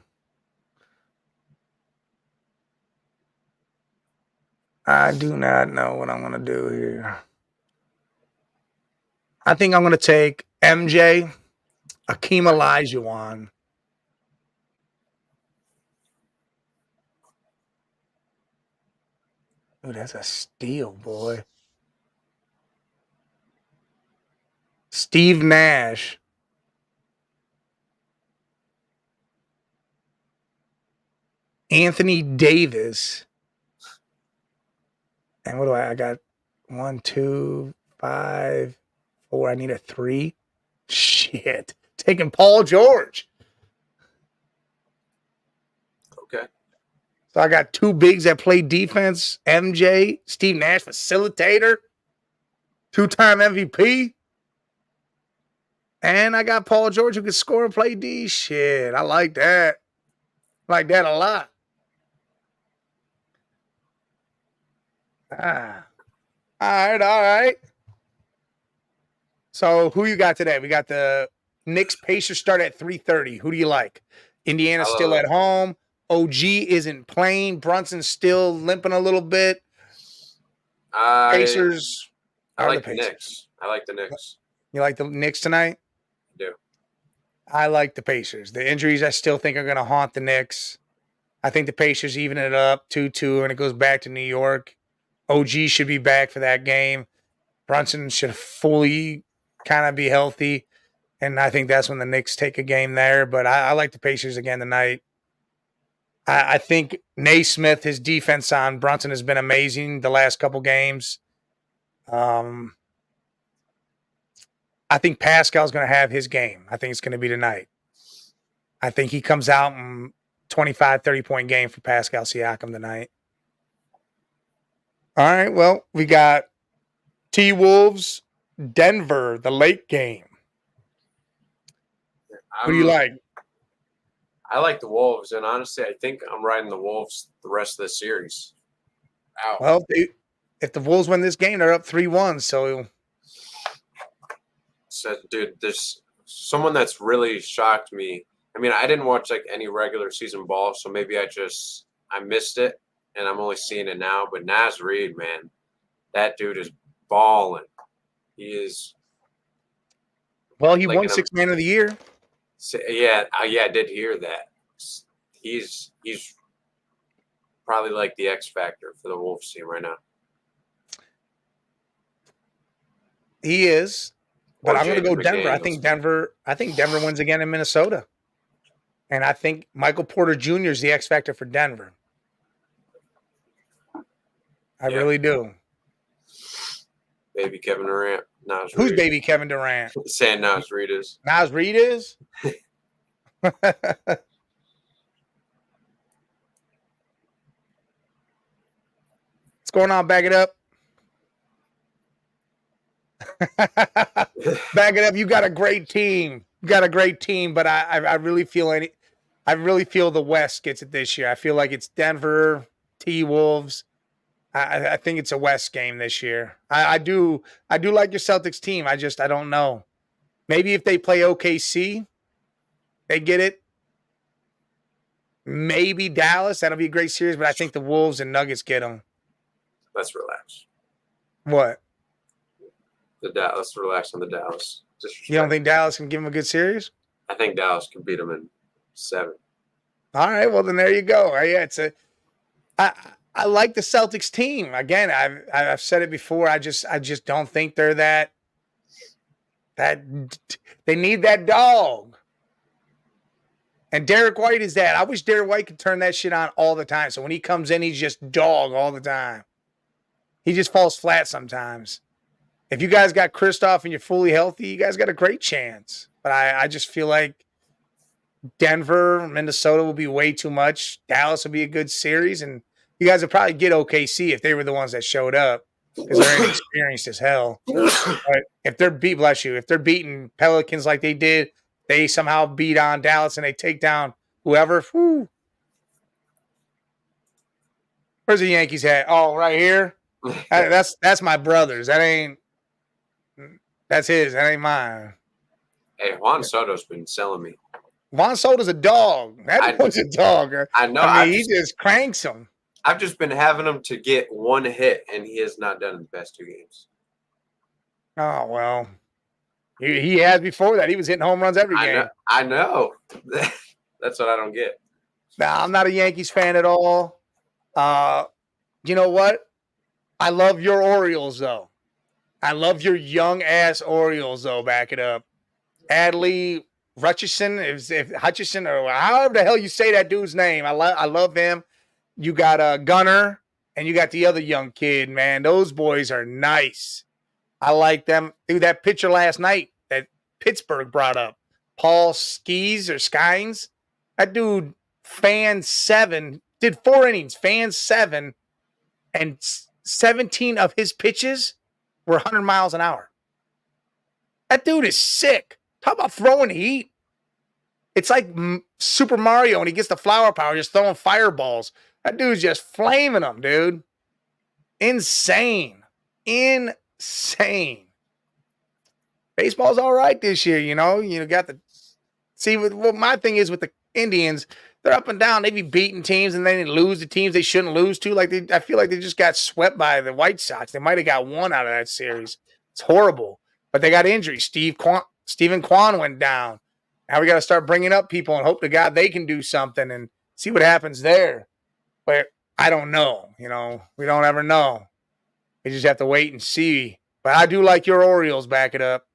Speaker 1: I do not know what I'm going to do here. I think I'm going to take MJ, Akeem Olajuwon. Oh, that's a steal, boy. Steve Nash. Anthony Davis. And what do I got? 1, 2, 5, 4. I need a 3. Shit. Taking Paul George.
Speaker 2: Okay.
Speaker 1: So I got 2 bigs that play defense. MJ, Steve Nash, facilitator, 2-time MVP. And I got Paul George who can score and play D. Shit, I like that. Like that a lot. All right. So who you got today? We got the Knicks Pacers start at 3:30. Who do you like? Indiana's still at home. OG isn't playing. Brunson's still limping a little bit. Pacers.
Speaker 2: I like the Knicks. I like the Knicks.
Speaker 1: You like the Knicks tonight?
Speaker 2: I do.
Speaker 1: I like the Pacers. The injuries I still think are going to haunt the Knicks. I think the Pacers even it up 2-2 and it goes back to New York. OG should be back for that game. Brunson should fully kind of be healthy. And I think that's when the Knicks take a game there. But I like the Pacers again tonight. I think Naismith, his defense on Brunson has been amazing the last couple games. I think Pascal's going to have his game. I think it's going to be tonight. I think he comes out and 25, 30-point game for Pascal Siakam tonight. All right, well, we got T-Wolves, Denver, the late game. Who do you like?
Speaker 2: I like the Wolves, and honestly, I think I'm riding the Wolves the rest of the series.
Speaker 1: Ow. Well, if the Wolves win this game, they're up 3-1. So,
Speaker 2: dude, there's someone that's really shocked me. I mean, I didn't watch like any regular season ball, so maybe I missed it, and I'm only seeing it now. But Naz Reid, man, that dude is balling. He is.
Speaker 1: Well, he won Sixth Man of the Year.
Speaker 2: Yeah, I did hear that. He's probably like the X factor for the Wolves team right now.
Speaker 1: He is, but I'm going to go Denver. I think Denver wins again in Minnesota, and I think Michael Porter Jr. is the X factor for Denver. I really do.
Speaker 2: Baby Kevin Durant.
Speaker 1: Who's baby Kevin Durant?
Speaker 2: Saying Naz Reid is.
Speaker 1: Naz Reid is? What's going on? Back it up. Back it up. You got a great team. But I really feel the West gets it this year. I feel like it's Denver, T-Wolves. I think it's a West game this year. I do like your Celtics team. I don't know. Maybe if they play OKC, they get it. Maybe Dallas. That'll be a great series, but I think the Wolves and Nuggets get them.
Speaker 2: Let's relax.
Speaker 1: What?
Speaker 2: Let's relax on the Dallas.
Speaker 1: You don't think Dallas can give them a good series?
Speaker 2: I think Dallas can beat them in 7.
Speaker 1: All right. Well, then there you go. Yeah, I like the Celtics team. Again, I've said it before. I just don't think they're that. They need that dog. And Derek White is that. I wish Derek White could turn that shit on all the time. So when he comes in, he's just dog all the time. He just falls flat sometimes. If you guys got Kristoff and you're fully healthy, you guys got a great chance. But I just feel like Denver, Minnesota will be way too much. Dallas will be a good series. And you guys would probably get OKC if they were the ones that showed up because they're inexperienced as hell. But if they're if they're beating Pelicans like they did, they somehow beat on Dallas and they take down whoever. Whew. Where's the Yankees at? Oh, right here. That's my brother's. That's his. That ain't mine.
Speaker 2: Hey, Juan Soto's been selling me.
Speaker 1: Juan Soto's a dog. That boy's a dog.
Speaker 2: I know.
Speaker 1: I mean, he just cranks him.
Speaker 2: I've just been having him to get one hit, and he has not done in the past 2 games.
Speaker 1: Oh, well. He has before that. He was hitting home runs every game.
Speaker 2: I know. That's what I don't get.
Speaker 1: Nah, I'm not a Yankees fan at all. You know what? I love your Orioles, though. I love your young-ass Orioles, though. Back it up. Adley Hutchison, if Hutchison, or however the hell you say that dude's name. I love him. You got Gunner, and you got the other young kid, man. Those boys are nice. I like them. Dude, that pitcher last night that Pittsburgh brought up, Paul Skeens, that dude fanned 7, did 4 innings, fanned 7, and 17 of his pitches were 100 miles an hour. That dude is sick. Talk about throwing heat. It's like Super Mario when he gets the flower power, just throwing fireballs. That dude's just flaming them, dude. Insane. Baseball's all right this year, you know. You got the see. What my thing is with the Indians, they're up and down. They be beating teams and then they lose the teams they shouldn't lose to. I feel like they just got swept by the White Sox. They might have got one out of that series. It's horrible, but they got injuries. Stephen Kwan went down. Now we got to start bringing up people and hope to God they can do something and see what happens there. But I don't know. You know, we don't ever know. We just have to wait and see. But I do like your Orioles. Back it up.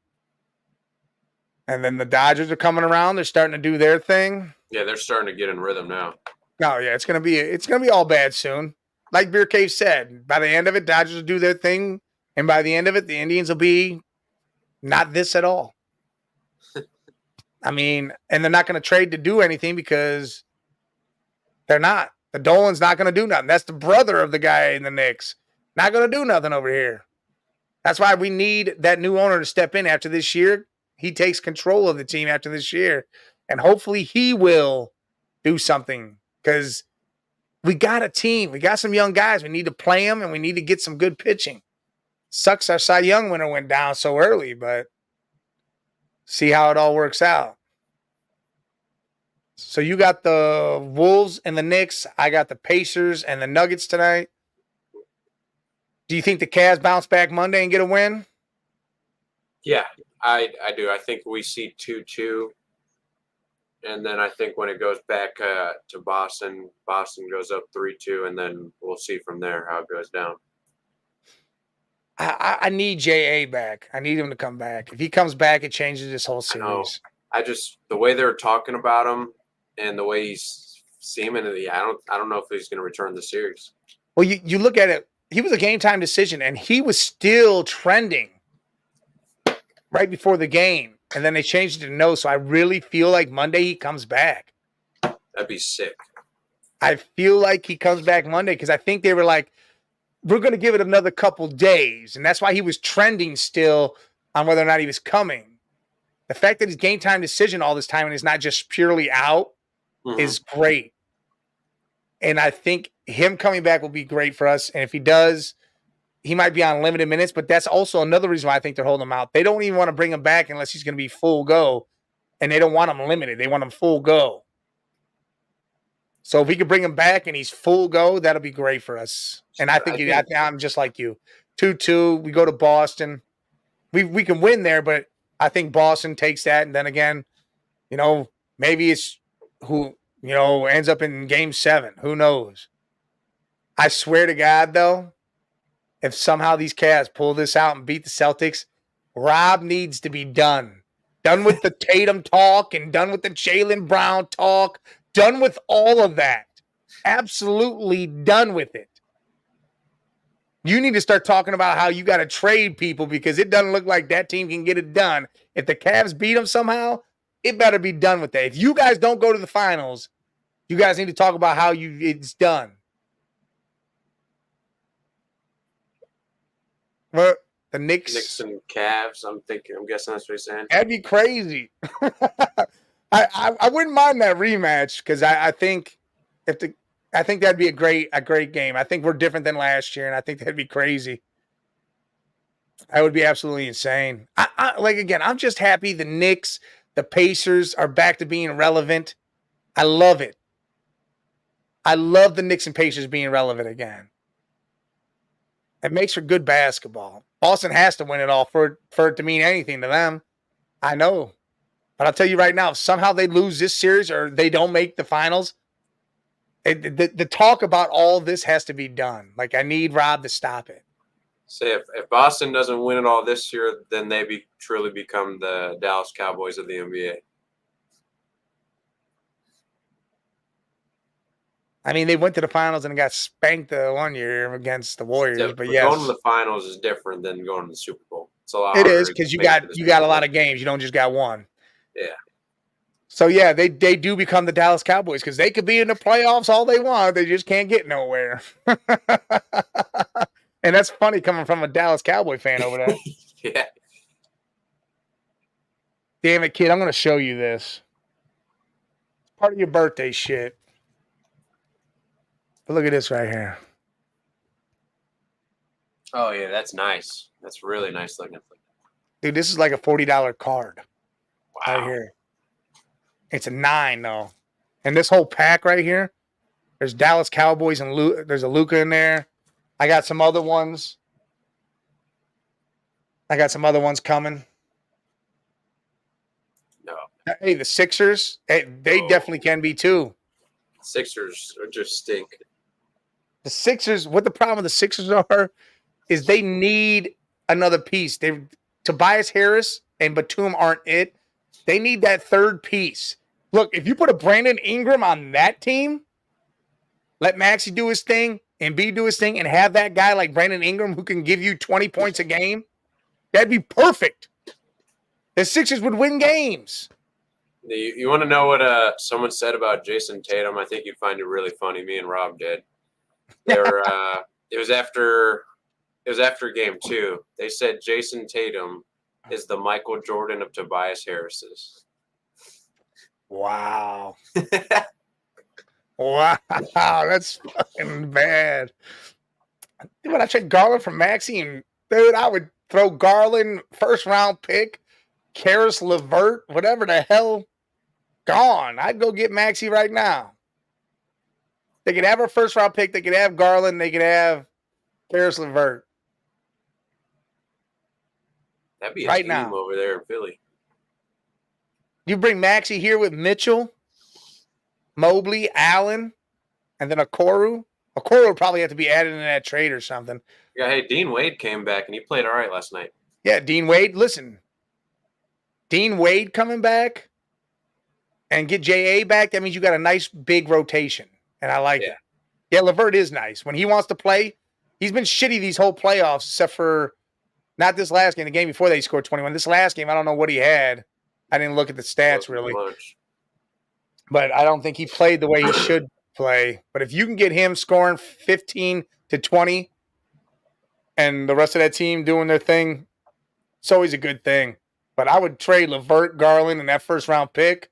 Speaker 1: And then the Dodgers are coming around. They're starting to do their thing.
Speaker 2: Yeah, they're starting to get in rhythm now.
Speaker 1: Oh yeah, it's gonna be all bad soon. Like Beer Cave said, by the end of it, Dodgers will do their thing, and by the end of it, the Indians will be not this at all. I mean, and they're not going to trade to do anything because they're not. The Dolan's not going to do nothing. That's the brother of the guy in the Knicks. Not going to do nothing over here. That's why we need that new owner to step in after this year. He takes control of the team after this year, and hopefully he will do something because we got a team. We got some young guys. We need to play them, and we need to get some good pitching. Sucks our Cy Young winner went down so early, but see how it all works out. So you got the Wolves and the Knicks. I got the Pacers and the Nuggets tonight. Do you think the Cavs bounce back Monday and get a win?
Speaker 2: Yeah, I do. I think we see 2-2. And then I think when it goes back to Boston goes up 3-2, and then we'll see from there how it goes down.
Speaker 1: I need J.A. back. I need him to come back. If he comes back, it changes this whole series.
Speaker 2: I just the way they're talking about him and the way he's seeming, I don't know if he's going to return the series.
Speaker 1: Well, you look at it. He was a game time decision, and he was still trending right before the game, and then they changed it to no. So I really feel like Monday he comes back.
Speaker 2: That'd be sick.
Speaker 1: I feel like he comes back Monday because I think they were like, we're going to give it another couple days. And that's why he was trending still on whether or not he was coming. The fact that he's game time decision all this time and he's not just purely out is great. And I think him coming back will be great for us. And if he does, he might be on limited minutes, but that's also another reason why I think they're holding him out. They don't even want to bring him back unless he's going to be full go. And they don't want him limited. They want him full go. So if we could bring him back and he's full go, that'll be great for us. And I think I'm just like you. 2-2, we go to Boston. We can win there, but I think Boston takes that. And then again, maybe it's who, ends up in game 7. Who knows? I swear to God, though, if somehow these Cavs pull this out and beat the Celtics, Rob needs to be done. Done with the Tatum talk and done with the Jaylen Brown talk. Done with all of that. Absolutely done with it. You need to start talking about how you got to trade people because it doesn't look like that team can get it done. If the Cavs beat them somehow, it better be done with that. If you guys don't go to the finals, you guys need to talk about how it's done. Well, the Knicks
Speaker 2: and Cavs. I'm guessing that's what he's saying.
Speaker 1: That'd be crazy. I wouldn't mind that rematch because I think that'd be a great game. I think we're different than last year, and I think that'd be crazy. That would be absolutely insane. I'm just happy the Knicks, the Pacers are back to being relevant. I love it. I love the Knicks and Pacers being relevant again. It makes for good basketball. Boston has to win it all for it to mean anything to them. I know. But I'll tell you right now, if somehow they lose this series or they don't make the finals, the talk about all this has to be done. Like, I need Rob to stop it.
Speaker 2: Say if Boston doesn't win it all this year, then they truly become the Dallas Cowboys of the NBA.
Speaker 1: I mean, they went to the finals and got spanked the one year against the Warriors.
Speaker 2: Yeah,
Speaker 1: but yes,
Speaker 2: going to the finals is different than going to the Super Bowl. It's a lot.
Speaker 1: It is because you got a lot of games. You don't just got one.
Speaker 2: Yeah.
Speaker 1: So yeah, they do become the Dallas Cowboys because they could be in the playoffs all they want. They just can't get nowhere. And that's funny coming from a Dallas Cowboy fan over there.
Speaker 2: Yeah.
Speaker 1: Damn it, kid! I'm going to show you this. It's part of your birthday shit. But look at this right here.
Speaker 2: Oh yeah, that's nice. That's really nice looking.
Speaker 1: Dude, this is like a $40 card.
Speaker 2: Wow.
Speaker 1: Right here. It's a 9 though. And this whole pack right here, there's Dallas Cowboys and there's a Luka in there. I got some other ones. Coming.
Speaker 2: No.
Speaker 1: Hey, the Sixers, they definitely can be too.
Speaker 2: Sixers just stink.
Speaker 1: The Sixers, what the problem with the Sixers are is they need another piece. Tobias Harris and Batum aren't it. They need that third piece. Look, if you put a Brandon Ingram on that team, let Maxey do his thing, Embiid do his thing, and have that guy like Brandon Ingram who can give you 20 points a game, that'd be perfect. The Sixers would win games.
Speaker 2: You want to know what someone said about Jason Tatum? I think you'd find it really funny. Me and Rob did. It was after game 2. They said Jason Tatum is the Michael Jordan of Tobias Harris's.
Speaker 1: Wow. Wow, that's fucking bad. Dude, when I trade Garland for Maxey, and dude, I would throw Garland first round pick, Karis LeVert, whatever the hell, gone. I'd go get Maxey right now. They could have a first round pick. They could have Garland. They could have Karis LeVert.
Speaker 2: That'd be a
Speaker 1: right
Speaker 2: team
Speaker 1: now
Speaker 2: over there in Philly.
Speaker 1: You bring Maxey here with Mitchell, Mobley, Allen, and then Okoro. Okoro would probably have to be added in that trade or something.
Speaker 2: Yeah, hey, Dean Wade came back and he played all right last night.
Speaker 1: Yeah, Dean Wade. Listen, Dean Wade coming back and get J.A. back, that means you got a nice big rotation, and I like it. Yeah, LeVert is nice. When he wants to play, he's been shitty these whole playoffs except for not this last game, the game before they scored 21. This last game, I don't know what he had. I didn't look at the stats really. But I don't think he played the way he should play. But if you can get him scoring 15 to 20 and the rest of that team doing their thing, it's always a good thing. But I would trade LeVert, Garland, and that first round pick.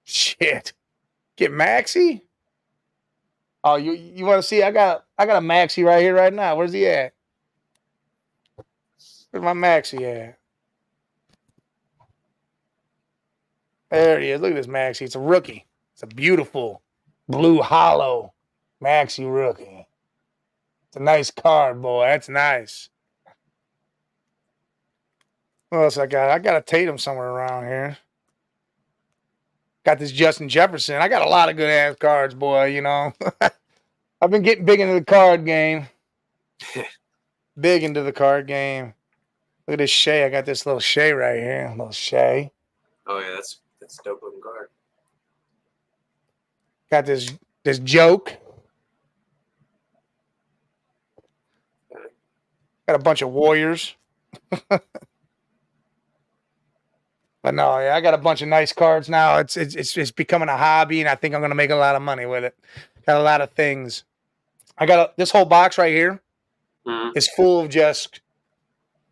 Speaker 1: Shit. Get Maxey? Oh, you want to see? I got a Maxey right here right now. Where's he at? Where's my Maxey at? There he is. Look at this Maxey. It's a rookie. It's a beautiful blue hollow Maxey rookie. It's a nice card, boy. That's nice. What else I got? I got a Tatum somewhere around here. Got this Justin Jefferson. I got a lot of good ass cards, boy, you know. I've been getting big into the card game. Big into the card game. Look at this Shea. I got this little Shea right here. Little Shea.
Speaker 2: Oh yeah, that's a dope looking card.
Speaker 1: Got this joke.
Speaker 2: Okay.
Speaker 1: Got a bunch of Warriors. But no, yeah, I got a bunch of nice cards now. It's becoming a hobby, and I think I'm gonna make a lot of money with it. Got a lot of things. I got this whole box right here
Speaker 2: Mhm.
Speaker 1: is full of just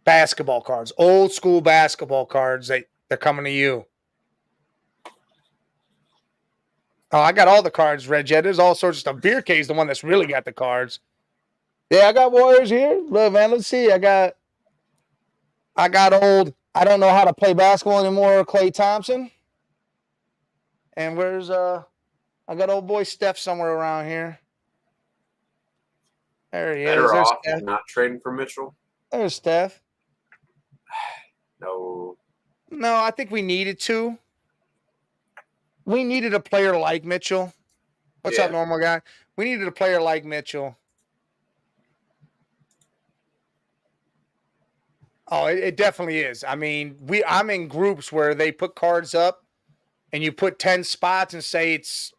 Speaker 1: basketball cards, old school basketball cards that they're coming to you. Oh, I got all the cards, Red Jet. There's all sorts of stuff. Beer K is the one that's really got the cards. Yeah, I got Warriors here. Look, man, let's see. I got old. I don't know how to play basketball anymore. Klay Thompson. And where's I got old boy Steph somewhere around here. There he is.
Speaker 2: Better
Speaker 1: There's
Speaker 2: off
Speaker 1: Steph.
Speaker 2: not trading for Mitchell.
Speaker 1: There's Steph.
Speaker 2: No.
Speaker 1: No, I think we needed to. We needed a player like Mitchell. What's up,
Speaker 2: Yeah.
Speaker 1: normal guy? We needed a player like Mitchell. Oh, it definitely is. I mean, I'm in groups where they put cards up and you put 10 spots and say it's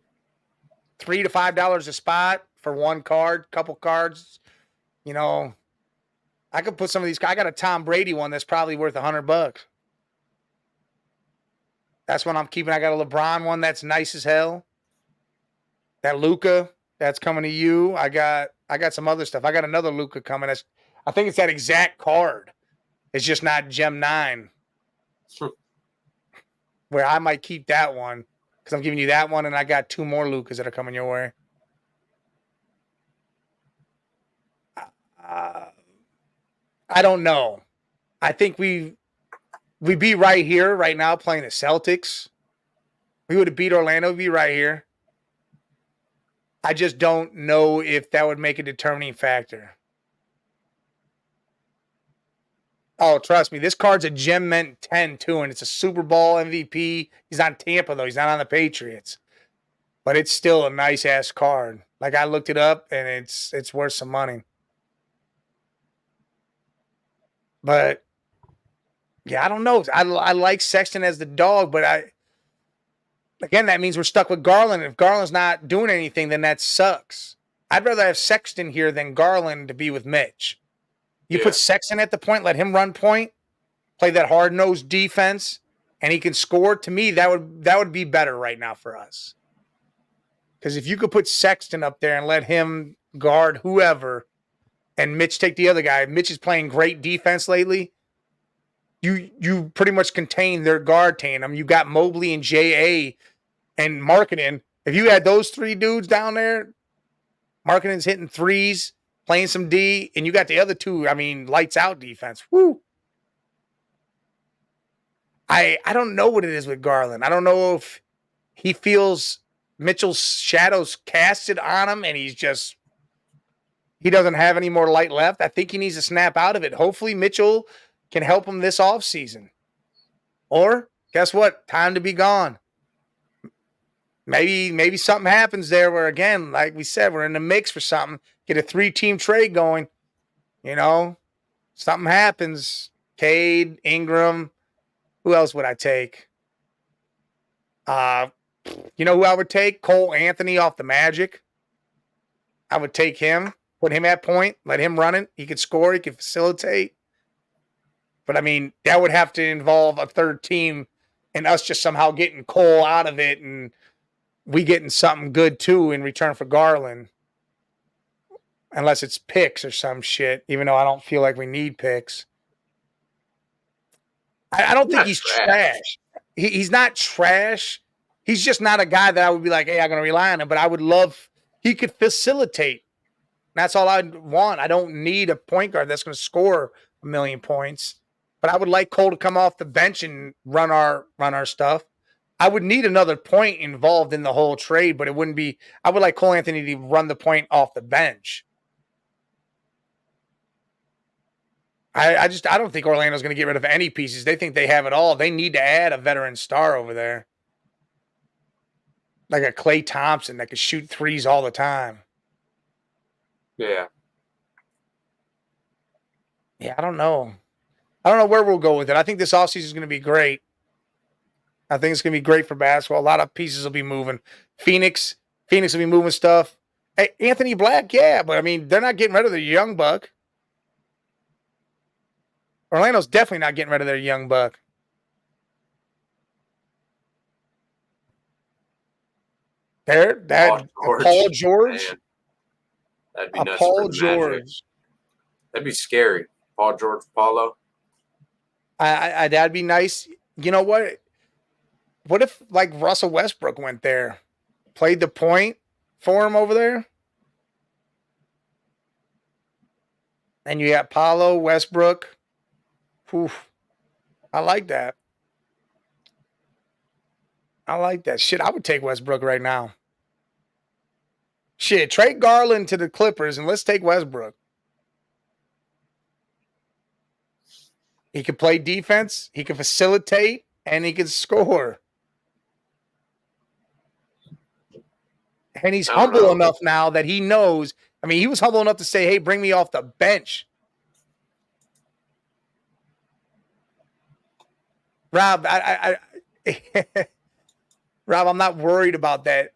Speaker 1: $3 to $5 a spot for one card, couple cards. You know, I could put some of these. I got a Tom Brady one that's probably worth $100. That's what I'm keeping. I got a LeBron one that's nice as hell. That Luka that's coming to you. I got some other stuff. I got another Luka coming. I think it's that exact card. It's just not Gem 9. Where I might keep that one because I'm giving you that one, and I got 2 more Lukas that are coming your way. I don't know. I think we be right here right now playing the Celtics. We would have beat Orlando. We'd be right here. I just don't know if that would make a determining factor. Oh, trust me, this card's a Gem Mint 10 too, and it's a Super Bowl MVP. He's on Tampa though; he's not on the Patriots, but it's still a nice ass card. Like I looked it up, and it's worth some money. But yeah, I don't know. I like Sexton as the dog, but again that means we're stuck with Garland. If Garland's not doing anything, then that sucks. I'd rather have Sexton here than Garland to be with Mitch. You put Sexton at the point, let him run point, play that hard-nosed defense, and he can score. To me, that would be better right now for us. Because if you could put Sexton up there and let him guard whoever, and Mitch take the other guy, Mitch is playing great defense lately. You pretty much contain their guard tandem. You got Mobley and J.A. and Markkanen. If you had those 3 dudes down there, Markkanen's hitting threes, playing some D, and you got the other 2, I mean, lights out defense. Woo! I don't know what it is with Garland. I don't know if he feels Mitchell's shadows casted on him and he doesn't have any more light left. I think he needs to snap out of it. Hopefully Mitchell can help him this offseason. Or, guess what? Time to be gone. Maybe something happens there where, again, like we said, we're in the mix for something. Get a 3-team trade going. You know, something happens. Cade, Ingram. Who else would I take? You know who I would take? Cole Anthony off the Magic. I would take him, put him at point, let him run it. He could score, he could facilitate. But, I mean, that would have to involve a third team and us just somehow getting Cole out of it and we getting something good, too, in return for Garland. Unless it's picks or some shit, even though I don't feel like we need picks. I don't think he's trash. He's not trash. He's just not a guy that I would be like, hey, I'm going to rely on him. But I would love – he could facilitate. That's all I want. I don't need a point guard that's going to score 1,000,000 points. But I would like Cole to come off the bench and run our stuff. I would need another point involved in the whole trade, but it wouldn't be – I would like Cole Anthony to run the point off the bench. I don't think Orlando's going to get rid of any pieces. They think they have it all. They need to add a veteran star over there. Like a Klay Thompson that could shoot threes all the time.
Speaker 2: Yeah.
Speaker 1: Yeah, I don't know. I don't know where we'll go with it. I think this offseason is going to be great. I think it's going to be great for basketball. A lot of pieces will be moving. Phoenix will be moving stuff. Hey, Anthony Black, yeah, but I mean, they're not getting rid of their young buck. Orlando's definitely not getting rid of their young buck. Paul George.
Speaker 2: Man. That'd be nuts
Speaker 1: Paul
Speaker 2: for the Magic.
Speaker 1: George.
Speaker 2: That'd be scary. Paul George, Paulo.
Speaker 1: That'd be nice. You know what? What if like Russell Westbrook went there, played the point for him over there, and you got Paulo, Westbrook. Oof. I like that. I like that. Shit, I would take Westbrook right now. Shit, trade Garland to the Clippers and let's take Westbrook. He can play defense, he can facilitate, and he can score. And he's humble enough now that he knows. I mean, he was humble enough to say, hey, bring me off the bench. Rob, Rob, I'm not worried about that.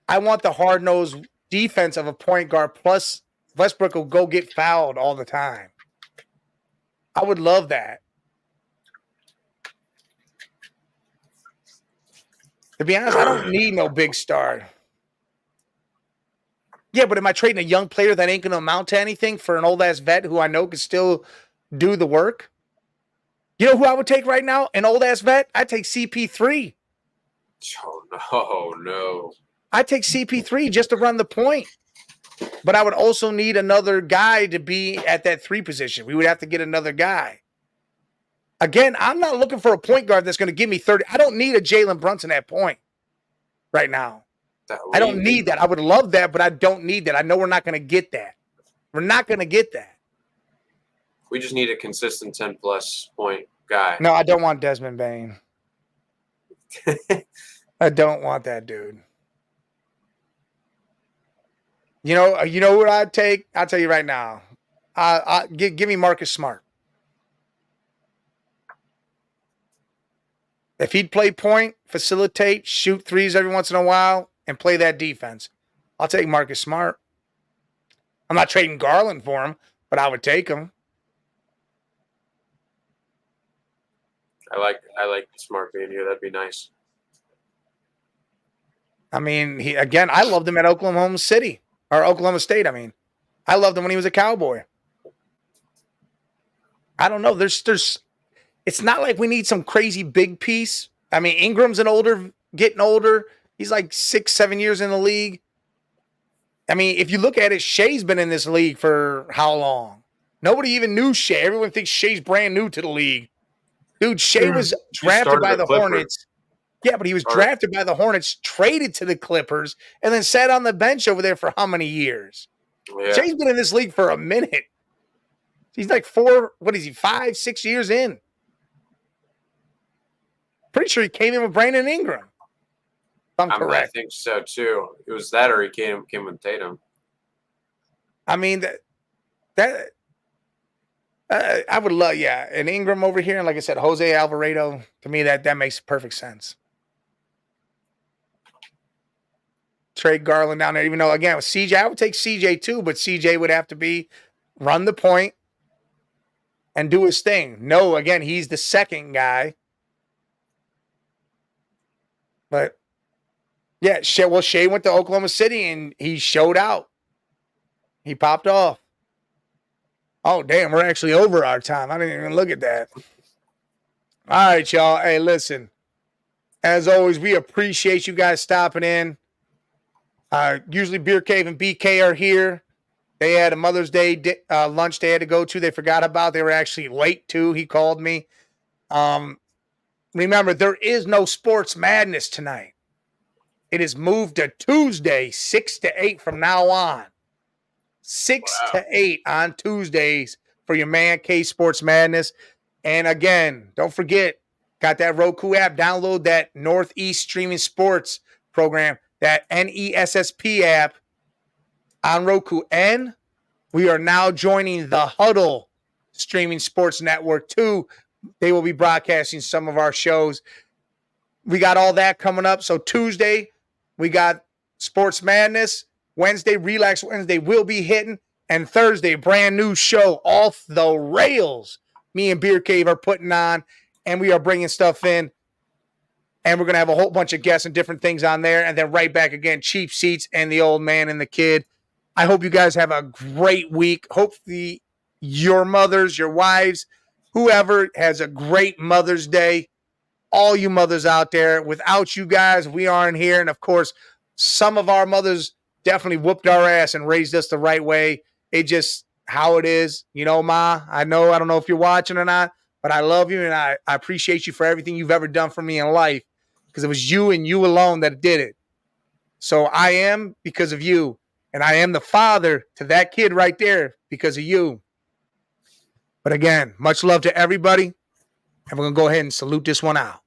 Speaker 1: I want the hard-nosed defense of a point guard, plus Westbrook will go get fouled all the time. I would love that. To be honest, I don't need no big star. Yeah, but am I trading a young player that ain't going to amount to anything for an old-ass vet who I know can still do the work? You know who I would take right now? An old-ass vet? I'd take CP3.
Speaker 2: Oh, no.
Speaker 1: I'd take CP3 just to run the point. But I would also need another guy to be at that 3 position. We would have to get another guy. Again, I'm not looking for a point guard that's going to give me 30. I don't need a Jalen Brunson at point right now. I don't need that. I would love that, but I don't need that. I know we're not going to get that. We're not going to get that.
Speaker 2: We just need a consistent 10-plus point guy.
Speaker 1: No, I don't want Desmond Bane. I don't want that dude. You know what I'd take? I'll tell you right now. Give me Marcus Smart. If he'd play point, facilitate, shoot threes every once in a while, and play that defense, I'll take Marcus Smart. I'm not trading Garland for him, but I would take him.
Speaker 2: I like Smart being here. That'd be nice.
Speaker 1: I mean, I loved him at Oklahoma State. I mean, I loved him when he was a Cowboy. I don't know. It's not like we need some crazy big piece. I mean, Ingram's getting older. He's like 6-7 years in the league. I mean, if you look at it, Shea's been in this league for how long? Nobody even knew Shea. Everyone thinks Shea's brand new to the league. Dude, Shea was drafted by the Hornets. Yeah, but he was drafted by the Hornets, traded to the Clippers, and then sat on the bench over there for how many years? Yeah. Shea's been in this league for a minute. He's like 5, 6 years in. Pretty sure he came in with Brandon Ingram. If I'm correct.
Speaker 2: I think so too. It was that, or he came with Tatum.
Speaker 1: I mean that I would love, yeah, an Ingram over here, and like I said, Jose Alvarado. To me, that makes perfect sense. Trade Garland down there, even though again with CJ, I would take CJ too, but CJ would have to run the point and do his thing. No, again, he's the second guy. But yeah, Shea went to Oklahoma City and he showed out. He popped off. Oh, damn, we're actually over our time. I didn't even look at that. All right, y'all. Hey, listen. As always, we appreciate you guys stopping in. Usually Beer Cave and BK are here. They had a Mother's Day lunch they had to go to. They forgot about. They were actually late, too. He called me. Remember, there is no Sports Madness tonight. It is moved to Tuesday, 6 to 8 from now on. 6 to 8 on Tuesdays for your Man Cave Sports Madness. And again, don't forget, got that Roku app. Download that Northeast Streaming Sports program, that NESSP app on Roku. And we are now joining the Huddle streaming sports network too. They will be broadcasting some of our shows. We got all that coming up. So Tuesday, we got Sports Madness. Wednesday, Relax Wednesday will be hitting. And Thursday, brand new show, Off the Rails. Me and Beer Cave are putting on, and we are bringing stuff in. And we're going to have a whole bunch of guests and different things on there. And then right back again, Cheap Seats and the Old Man and the Kid. I hope you guys have a great week. Hopefully your mothers, your wives, whoever has a great Mother's Day. All you mothers out there. Without you guys, we aren't here. And, of course, some of our mothers definitely whooped our ass and raised us the right way. It just how it is. You know, Ma, I don't know if you're watching or not, but I love you, and I appreciate you for everything you've ever done for me in life, because it was you and you alone that did it. So I am because of you, and I am the father to that kid right there because of you. But again, much love to everybody, and we're going to go ahead and salute this one out.